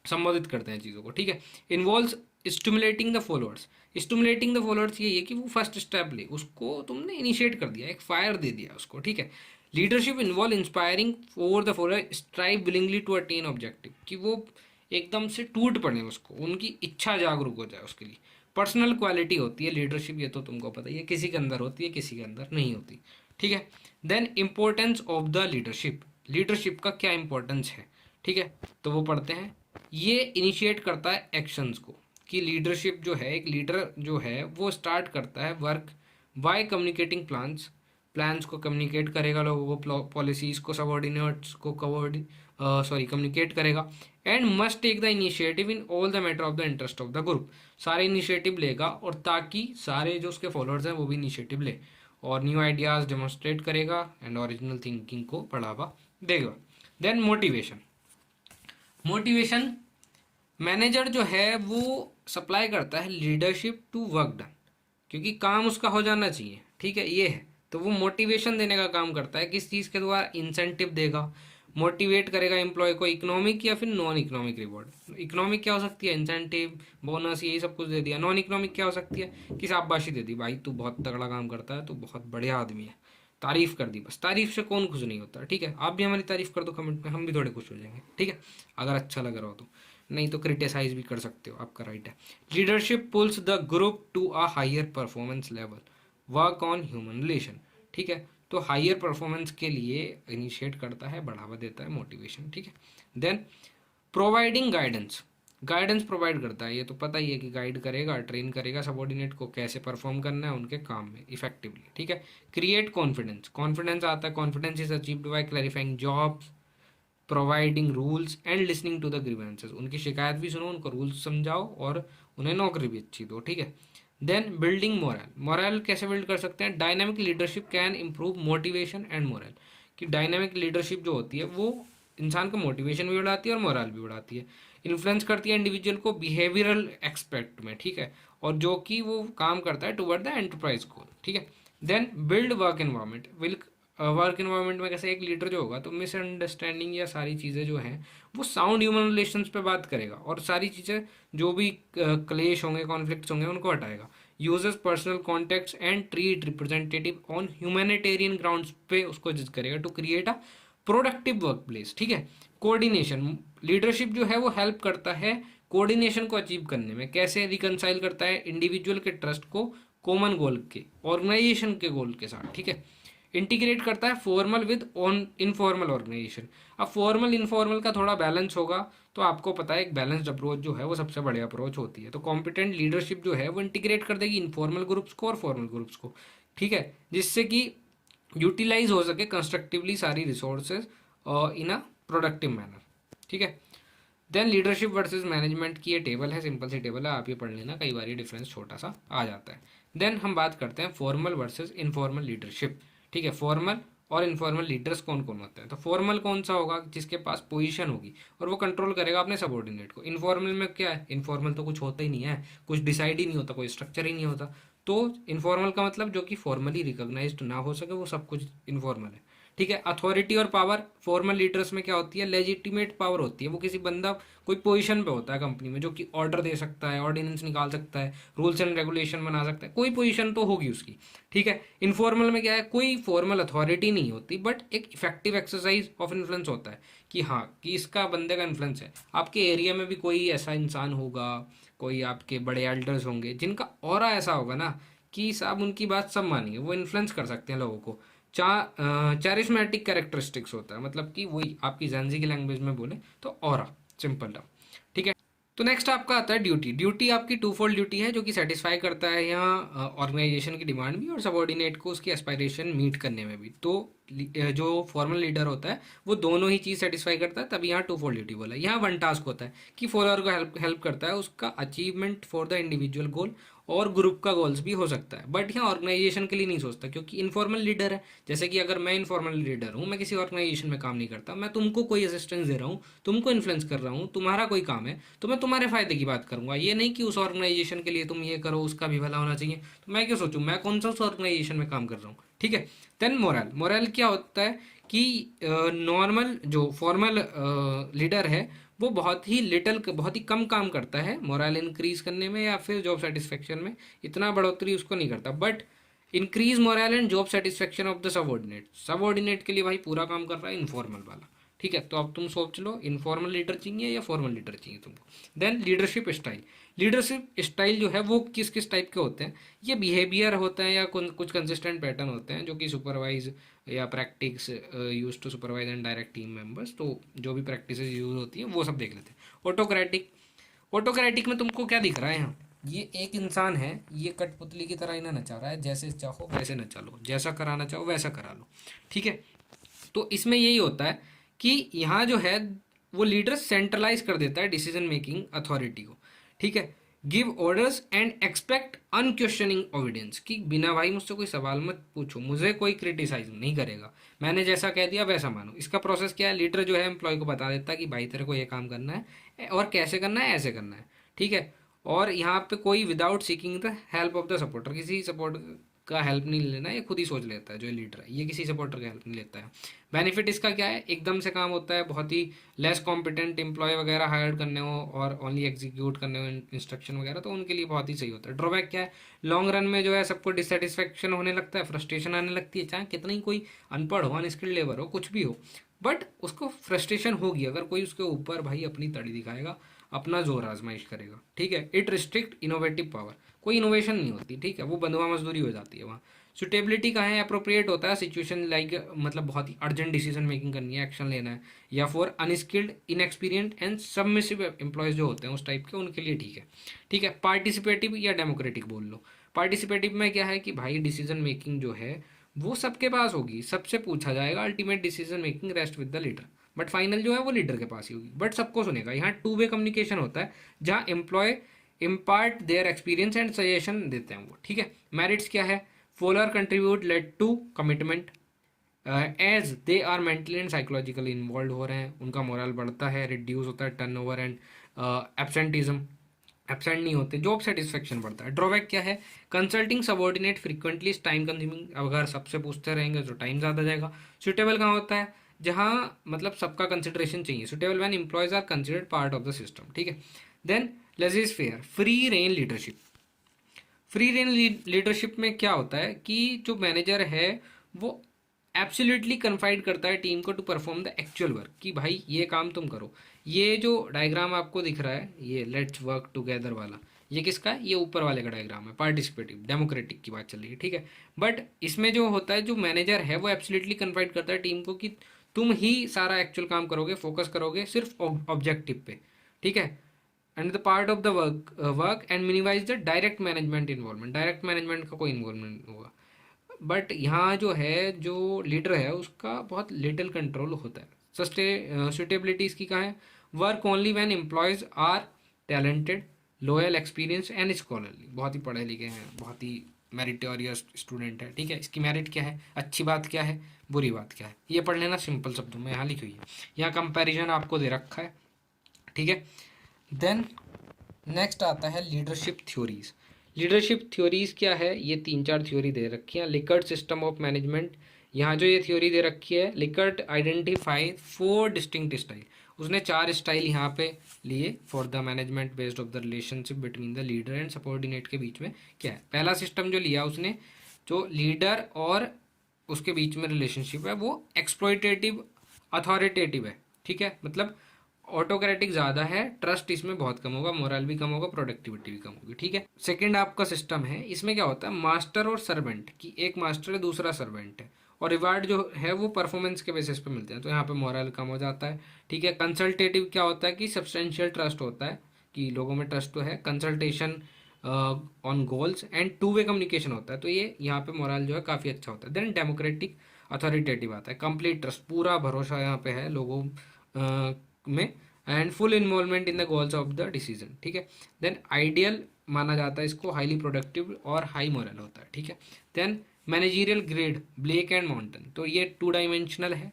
संबोधित करते हैं चीज़ों को, ठीक है। Involves stimulating the followers, stimulating the followers ये है कि वो फर्स्ट स्टेप ले, उसको तुमने इनिशिएट कर दिया, एक फायर दे दिया उसको, ठीक है। Leadership involve inspiring for the follower strive willingly to attain objective, कि वो एकदम से टूट पड़े, उसको उनकी इच्छा जागरूक हो जाए उसके लिए। पर्सनल क्वालिटी होती है लीडरशिप, ये तो तुमको पता ही है, किसी के अंदर होती है किसी के अंदर नहीं होती, ठीक है। Then importance of the leadership, leadership का क्या इंपॉर्टेंस है, ठीक है। तो वो पढ़ते हैं, ये इनिशिएट करता है एक्शंस को, कि लीडरशिप जो है, एक लीडर जो है वो स्टार्ट करता है work by communicating plans, plans को कम्युनिकेट करेगा लोगों को, पॉलिसीज को सबॉर्डिनेट्स को कम्युनिकेट करेगा। And must take the initiative in all the matter of the interest of the group, सारे इनिशिएटिव लेगा, और ताकि सारे जो उसके फॉलोअर्स हैं वो भी इनिशिएटिव ले, और न्यू आइडियाज़ डेमोन्स्ट्रेट करेगा एंड ओरिजिनल थिंकिंग को बढ़ावा देगा। देन मोटिवेशन, मोटिवेशन मैनेजर जो है वो सप्लाई करता है लीडरशिप टू वर्क डन, क्योंकि काम उसका हो जाना चाहिए, ठीक है, ये है। तो वो मोटिवेशन देने का काम करता है, किस चीज़ के द्वारा, इंसेंटिव देगा, मोटिवेट करेगा एम्प्लॉय को, इकोनॉमिक या फिर नॉन इकोनॉमिक रिवॉर्ड। इकोनॉमिक क्या हो सकती है, इंसेंटिव, बोनस, यही सब कुछ दे दिया। नॉन इकोनॉमिक क्या हो सकती है, कि शाबाशी दे दी, भाई तू बहुत तगड़ा काम करता है, तू बहुत बढ़िया आदमी है, तारीफ कर दी, बस। तारीफ से कौन खुश नहीं होता, ठीक है। आप भी हमारी तारीफ कर दो कमेंट में, हम भी थोड़े खुश हो जाएंगे, ठीक है, अगर अच्छा लग रहा हो तो। नहीं तो क्रिटिसाइज भी कर सकते हो, आपका राइट है। Leadership pulls the group to a higher performance level, work on human relation, ठीक है। तो हायर परफॉर्मेंस के लिए इनिशिएट करता है, बढ़ावा देता है, मोटिवेशन, ठीक है। Then providing guidance, guidance provide करता है, ये तो पता ही है कि गाइड करेगा, ट्रेन करेगा सबॉर्डिनेट को कैसे परफॉर्म करना है उनके काम में इफेक्टिवली, ठीक है। क्रिएट कॉन्फिडेंस, कॉन्फिडेंस आता है, confidence is achieved by clarifying jobs, providing rules and listening to the grievances, उनकी शिकायत भी सुनो, उनको रूल्स समझाओ और उन्हें नौकरी भी अच्छी दो, ठीक है। देन बिल्डिंग मोरल, मोरल कैसे बिल्ड कर सकते हैं, dynamic leadership can improve motivation and moral, कि डायनामिक लीडरशिप जो होती है वो इंसान का मोटिवेशन भी बढ़ाती है और मोरल भी बढ़ाती है। इन्फ्लुएंस करती है इंडिविजुअल को बिहेवियरल एक्सपेक्ट में, ठीक है, और जो कि वो काम करता है टुवर्ड द एंटरप्राइज गोल, ठीक है। Then build work environment, work environment में कैसे एक लीडर जो होगा तो मिसअंडरस्टैंडिंग या सारी चीज़ें जो हैं वो साउंड ह्यूमन रिलेशंस पे बात करेगा, और सारी चीज़ें जो भी क्लेश होंगे, कॉन्फ्लिक्ट्स होंगे, उनको हटाएगा। Uses personal contacts and treat representative on humanitarian grounds पे उसको जज करेगा to create a productive workplace, ठीक है। कोऑर्डिनेशन, लीडरशिप जो है वो हेल्प करता है कोऑर्डिनेशन को अचीव करने में, कैसे रिकनसाइल करता है इंडिविजुअल के ट्रस्ट को कॉमन गोल के, ऑर्गेनाइजेशन के गोल के साथ, ठीक है। इंटीग्रेट करता है formal with on informal organisation, अब फॉर्मल इनफॉर्मल का थोड़ा बैलेंस होगा, तो आपको पता है एक बैलेंस्ड अप्रोच जो है वो सबसे बढ़िया अप्रोच होती है। तो कॉम्पिटेंट लीडरशिप जो है वो इंटीग्रेट कर देगी इनफॉर्मल ग्रुप्स को और फॉर्मल ग्रुप्स को, ठीक है, जिससे कि यूटिलाइज हो सके कंस्ट्रक्टिवली सारी resources in a productive manner, ठीक है। देन लीडरशिप वर्सेस मैनेजमेंट की ये टेबल है, सिंपल सी टेबल है, आप ये पढ़ लेना, कई बार ये डिफरेंस छोटा सा आ जाता है। देन हम बात करते हैं फॉर्मल वर्सेस इनफॉर्मल लीडरशिप, ठीक है। फॉर्मल और इनफॉर्मल लीडर्स कौन कौन होते हैं, तो फॉर्मल कौन सा होगा, जिसके पास पोजीशन होगी और वो कंट्रोल करेगा अपने सबॉर्डिनेट को। इनफॉर्मल में क्या है, इनफॉर्मल तो कुछ होता ही नहीं है, कुछ डिसाइड ही नहीं होता, कोई स्ट्रक्चर ही नहीं होता, तो इनफॉर्मल का मतलब जो कि फॉर्मली रिकॉग्नाइज्ड ना हो सके, वो सब कुछ इनफॉर्मल है। ठीक है। अथॉरिटी और पावर, फॉर्मल लीडर्स में क्या होती है, लेजिटिमेट पावर होती है। वो किसी बंदा कोई पोजीशन पे होता है कंपनी में जो कि ऑर्डर दे सकता है, ऑर्डिनेंस निकाल सकता है, रूल्स एंड रेगुलेशन बना सकता है, कोई पोजीशन तो होगी उसकी। ठीक है। इनफॉर्मल में क्या है, कोई फॉर्मल अथॉरिटी नहीं होती, बट एक इफेक्टिव एक्सरसाइज ऑफ इन्फ्लुएंस होता है कि हाँ, कि इसका बंदे का इन्फ्लुएंस है। आपके एरिया में भी कोई ऐसा इंसान होगा, कोई आपके बड़े एल्डर्स होंगे जिनका ऑरा ऐसा होगा ना कि साहब उनकी बात सब मानेंगे, वो इन्फ्लुएंस कर सकते हैं लोगों को। चैरिस्मेटिक कैरेक्टरिस्टिक्स होता है, मतलब कि वही आपकी जैनजी की लैंग्वेज में बोले तो ऑरा, सिंपल टर्म। ठीक है। तो नेक्स्ट आपका आता है ड्यूटी। ड्यूटी आपकी टू फोल्ड ड्यूटी है जो कि सेटिस्फाई करता है यहाँ ऑर्गेनाइजेशन की डिमांड भी और सबॉर्डिनेट को उसकी एस्पायरेशन मीट करने में भी। तो जो फॉर्मल लीडर होता है वो दोनों ही चीज़ सेटिस्फाई करता है, तभी यहाँ टू फोल्ड ड्यूटी बोला है। यहाँ वन टास्क होता है कि फॉलोअर को हेल्प हेल्प करता है उसका अचीवमेंट फॉर द इंडिविजुअल गोल, और ग्रुप का गोल्स भी हो सकता है, बट यहाँ ऑर्गेनाइजेशन के लिए नहीं सोचता, क्योंकि इनफॉर्मल लीडर है। जैसे कि अगर मैं इनफॉर्मल लीडर हूँ, मैं किसी ऑर्गेनाइजेशन में काम नहीं करता, मैं तुमको कोई असिस्टेंस दे रहा हूँ, तुमको इन्फ्लुएंस कर रहा हूँ, तुम्हारा कोई काम है, तो मैं तुम्हारे फायदे की बात करूंगा। ये नहीं कि उस ऑर्गेनाइजेशन के लिए तुम ये करो, उसका भी भला होना चाहिए। तो मैं क्यों सोचूं, मैं कौन सा उस ऑर्गेनाइजेशन में काम कर रहा हूँ। ठीक है। Then moral. मोरल क्या होता है कि नॉर्मल जो फॉर्मल लीडर है वो बहुत ही कम काम करता है मोरल इंक्रीज करने में या फिर जॉब सेटिस्फेक्शन में, इतना बढ़ोतरी उसको नहीं करता, but increase moral and job satisfaction of the subordinate. Subordinate के लिए भाई पूरा काम कर रहा है इनफॉर्मल वाला। ठीक है। तो अब तुम सोच लो, इनफॉर्मल लीडर चाहिए या फॉर्मल लीडर चाहिए तुमको। Then leadership style. Leadership style जो है वो किस किस टाइप के होते हैं, ये बिहेवियर होते हैं या कुछ कंसिस्टेंट पैटर्न होते हैं जो कि सुपरवाइज या practice use to supervise and direct team members. तो जो भी प्रैक्टिस यूज होती है वो सब देख लेते हैं। ऑटोक्रेटिक। ऑटोक्रेटिक में तुमको क्या दिख रहा है यहाँ, ये एक इंसान है, ये कठपुतली की तरह इन्हें नचा रहा है, जैसे चाहो वैसे नचा लो, जैसा कराना चाहो वैसा करा लो। ठीक है। तो इसमें यही होता है कि यहाँ जो है वो लीडर सेंट्रलाइज कर देता है डिसीजन मेकिंग अथॉरिटी को। ठीक है। Give orders and expect unquestioning ऑविडेंस, कि बिना भाई मुझसे कोई सवाल मत पूछो, मुझे कोई क्रिटिसाइज नहीं करेगा, मैंने जैसा कह दिया वैसा मानो। इसका प्रोसेस क्या है, लीडर जो है एम्प्लॉय को बता देता है कि भाई तेरे को ये काम करना है और कैसे करना है, ऐसे करना है। ठीक है। और यहाँ पे कोई without seeking the help of the supporter, किसी सपोर्ट का हेल्प नहीं लेना, ये खुद ही सोच लेता है जो लीडर है, ये किसी सपोर्टर का हेल्प नहीं लेता है। बेनिफिट इसका क्या है, एकदम से काम होता है, बहुत ही लेस कॉम्पिटेंट एम्प्लॉय वगैरह हायर करने हो और ओनली एग्जीक्यूट करने हो इंस्ट्रक्शन वगैरह, तो उनके लिए बहुत ही सही होता है। ड्रॉबैक क्या है, लॉन्ग रन में जो है सबको डिससेटिस्फेक्शन होने लगता है, फ्रस्ट्रेशन आने लगती है, चाहे कितना ही कोई अनपढ़ हो, अनस्किल्ड लेबर हो, कुछ भी हो, बट उसको फ्रस्ट्रेशन होगी अगर कोई उसके ऊपर भाई अपनी तड़ी दिखाएगा, अपना जोर आजमाइश करेगा। ठीक है। इट रिस्ट्रिक्ट इनोवेटिव पावर, कोई इनोवेशन नहीं होती। ठीक है। वो बंधुआ मजदूरी हो जाती है वहाँ। सुटेबिलिटी कहाँ है, अप्रोप्रिएट होता है सिचुएशन लाइक, मतलब बहुत ही अर्जेंट डिसीजन मेकिंग करनी है, एक्शन लेना है, या for unskilled inexperienced and submissive employees जो होते हैं उस टाइप के, उनके लिए ठीक है। ठीक है। पार्टिसिपेटिव या डेमोक्रेटिक बोल लो। पार्टिसिपेटिव में क्या है कि भाई डिसीजन मेकिंग जो है वो सबके पास होगी, सबसे पूछा जाएगा, ultimate decision making rest with the leader, but final जो है वो लीडर के पास ही होगी, बट सबको सुनेगा। यहाँ टू वे कम्युनिकेशन होता है जहाँ employ impart their experience and suggestion देते हैं वो। ठीक है। मेरिट्स क्या है, follower contribute lead to commitment as they are mentally and psychologically involve हो रहे हैं, उनका मोरल बढ़ता है, रिड्यूस होता है टर्नओवर एंड एब्सेंटिज्म, एबसेंट नहीं होते, जॉब सेटिस्फेक्शन बढ़ता है। ड्रॉबैक क्या है, consulting subordinate frequently time consuming, अगर सबसे पूछते रहेंगे तो टाइम ज़्यादा जाएगा। सुटेबल कहाँ होता है, जहाँ मतलब सबका कंसिडरेशन चाहिए, suitable when employees are considered part of the system. ठीक है। Then laissez faire, free rein leadership. Free rein leadership में क्या होता है कि जो मैनेजर है वो एब्सोल्युटली कन्फाइड करता है टीम को to perform the actual work, कि भाई ये काम तुम करो। ये जो डायग्राम आपको दिख रहा है, ये लेट्स वर्क टुगेदर वाला, ये किसका है, ये ऊपर वाले का डायग्राम है, पार्टिसिपेटिव डेमोक्रेटिक की बात चल रही है। ठीक है। बट इसमें जो होता है, जो मैनेजर है वो एब्सोल्युटली कन्फाइड करता है टीम को कि तुम ही सारा एक्चुअल काम करोगे, फोकस करोगे सिर्फ ऑब्जेक्टिव पे। ठीक है। And the part of the work and minimise the direct management involvement, direct management का कोई इन्वॉल्वमेंट होगा। बट यहाँ जो है, जो लीडर है उसका बहुत लिटिल कंट्रोल होता है। सुटेबिलिटी इसकी कहाँ है, work only when employees are talented, loyal, experience and scholarly, बहुत ही पढ़े लिखे हैं, बहुत ही मेरिटोरियस स्टूडेंट है। ठीक है। इसकी मेरिट क्या है, अच्छी बात क्या है, बुरी बात क्या है, ये पढ़ लेना सिंपल शब्दों में, यहाँ लिखी हुई है, यहाँ कंपैरिजन आपको दे रखा है। ठीक है। देन नेक्स्ट आता है लीडरशिप थ्योरीज। लीडरशिप थ्योरीज क्या है, ये 3-4 थ्योरी दे रखी हैं। लिकर्ट सिस्टम ऑफ मैनेजमेंट, यहाँ जो ये थ्योरी दे रखी है, लिकर्ट आइडेंटिफाई 4 डिस्टिंक्ट स्टाइल, उसने 4 स्टाइल यहाँ पे लिए for the management based of the relationship between the leader and subordinate के बीच में क्या है। पहला सिस्टम जो लिया उसने, जो लीडर और उसके बीच में रिलेशनशिप है, वो एक्सप्लॉयटेटिव अथॉरिटेटिव है, ठीक है, मतलब ऑटोक्रेटिक ज़्यादा है, ट्रस्ट इसमें बहुत कम होगा, मोरल भी कम होगा, प्रोडक्टिविटी भी कम होगी, ठीक है। सेकंड आपका सिस्टम है, इसमें क्या होता है, मास्टर और सर्वेंट की, एक मास्टर है दूसरा सर्वेंट है, और रिवार्ड जो है वो परफॉर्मेंस के बेसिस पे मिलते हैं, तो यहाँ पे मोरल कम हो जाता है, ठीक है। कंसल्टेटिव क्या होता है कि सब्सटेंशियल ट्रस्ट होता है, कि लोगों में ट्रस्ट तो है, consultation on goals and two way communication होता है, तो ये यहाँ पे मोरल जो है काफ़ी अच्छा होता है। देन डेमोक्रेटिक अथॉरिटेटिव आता है, कंप्लीट ट्रस्ट, पूरा भरोसा यहाँ पे है लोगों में, and full involvement in the goals of the decision, ठीक है। देन आइडियल माना जाता है इसको, हाईली प्रोडक्टिव और हाई मोरल होता है, ठीक है। Then managerial grade Blake and mountain, तो ये 2 डायमेंशनल है,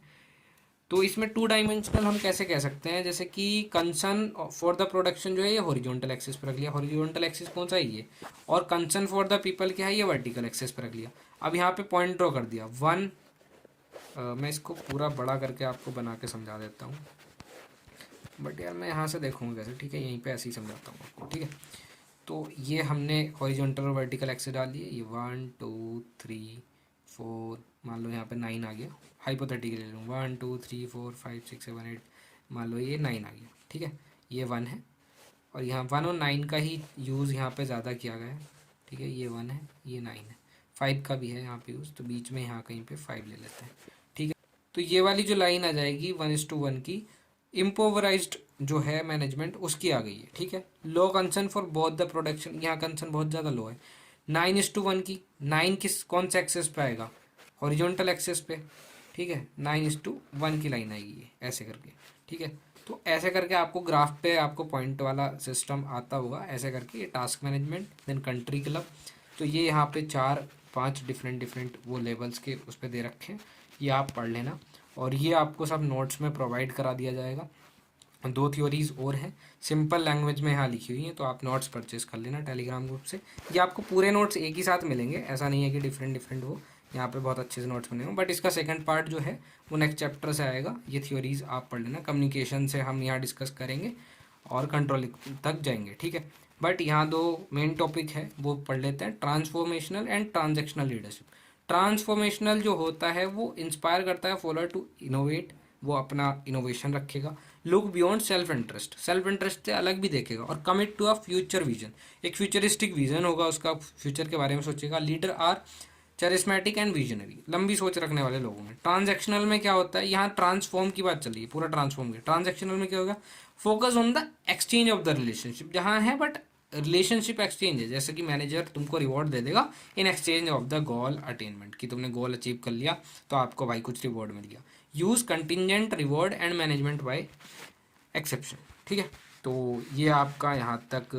तो इसमें 2 डायमेंशनल हम कैसे कह सकते हैं, जैसे कि कंसर्न फॉर द प्रोडक्शन जो है ये हॉरिजॉन्टल एक्सिस पर रख लिया, हॉरिजॉन्टल एक्सिस कौन सा है ये, और कंसर्न फॉर द पीपल क्या है, ये वर्टिकल एक्सिस पर रख लिया। अब यहाँ पे पॉइंट ड्रॉ कर दिया 1, मैं इसको पूरा बड़ा करके आपको बना के समझा देता हूँ, बट यार मैं यहाँ से देखूँगा कैसे, ठीक है, यहीं पे ऐसे ही समझाता हूँ आपको, ठीक है। तो ये हमने हॉरिजॉन्टल और वर्टिकल एक्सिस डाल दिए, ये 1 2 3 4, मान लो यहाँ पे 9 आ गया, हाइपोथेटिकली ले लूँ, 1 2 3 4 5 6 7 8, मान लो ये 9 आ गया, ठीक है, ये 1 है, और यहाँ 1 और 9 का ही यूज़ यहाँ पे ज़्यादा किया गया है, ठीक है, ये 1 है, ये 9 है, 5 का भी है यहाँ पे यूज़, तो बीच में यहाँ कहीं पे 5 ले लेते हैं, ठीक है। तो ये वाली जो लाइन आ जाएगी 1:1 की, इम्पोवराइज्ड जो है मैनेजमेंट उसकी आ गई है, ठीक है। Low concern for both the production, यहाँ कंसर्न बहुत ज़्यादा लो है। 9:1 की, 9 किस कौन से एक्सेस पे आएगा, हॉरिजॉन्टल एक्सेस पे, ठीक है, 9:1 की लाइन आएगी ये ऐसे करके, ठीक है। तो ऐसे करके आपको ग्राफ पे आपको पॉइंट वाला सिस्टम आता होगा, ऐसे करके ये task management, then country club, तो ये यहाँ पे 4-5 डिफरेंट वो लेवल्स के उस पर दे रखे हैं, ये आप पढ़ लेना, और ये आपको सब नोट्स में प्रोवाइड करा दिया जाएगा। 2 थ्योरीज और हैं, सिंपल लैंग्वेज में यहाँ लिखी हुई हैं, तो आप नोट्स परचेज कर लेना टेलीग्राम ग्रुप से। ये आपको पूरे नोट्स एक ही साथ मिलेंगे, ऐसा नहीं है कि डिफरेंट हो, यहाँ पे बहुत अच्छे से नोट्स बने हों, बट इसका सेकंड पार्ट जो है वो नेक्स्ट चैप्टर से आएगा। ये थ्योरीज आप पढ़ लेना, कम्युनिकेशन से हम यहाँ डिस्कस करेंगे और कंट्रोल तक जाएंगे, ठीक है। बट यहाँ 2 मेन टॉपिक है वो पढ़ लेते हैं, transformational and transactional leadership. Transformational जो होता है वो इंस्पायर करता है फॉलोअर टू इनोवेट, वो अपना इनोवेशन रखेगा, look beyond self interest, self interest से अलग भी देखेगा, और commit to a future vision, एक फ्यूचरिस्टिक विजन होगा उसका, फ्यूचर के बारे में सोचेगा। Leader are charismatic and visionary, लंबी सोच रखने वाले लोगों में। ट्रांजैक्शनल में क्या होता है, यहाँ ट्रांसफॉर्म की बात चल रही है, पूरा ट्रांसफॉर्म किया। ट्रांजैक्शनल में क्या होगा, focus on the exchange of the relationship, जहाँ है बट रिलेशनशिप एक्सचेंज है, जैसे कि मैनेजर तुमको रिवॉर्ड दे देगा in exchange of the goal attainment, कि तुमने गोल अचीव कर लिया तो आपको भाई कुछ रिवॉर्ड मिल गया। Use contingent reward and management by exception, ठीक है। तो ये आपका यहाँ तक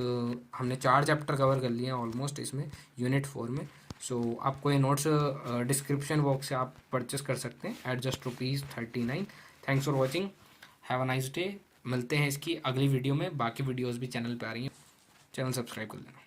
हमने 4 चैप्टर कवर कर लिए हैं ऑलमोस्ट इसमें, यूनिट 4 में। सो आपको ये नोट्स डिस्क्रिप्शन बॉक्स से आप परचेस कर सकते हैं at just ₹39। Thanks for watching, have a nice day. मिलते हैं इसकी अगली वीडियो में, बाकी वीडियोज़ भी चैनल पर आ रही हैं, चैनल सब्सक्राइब कर लेना।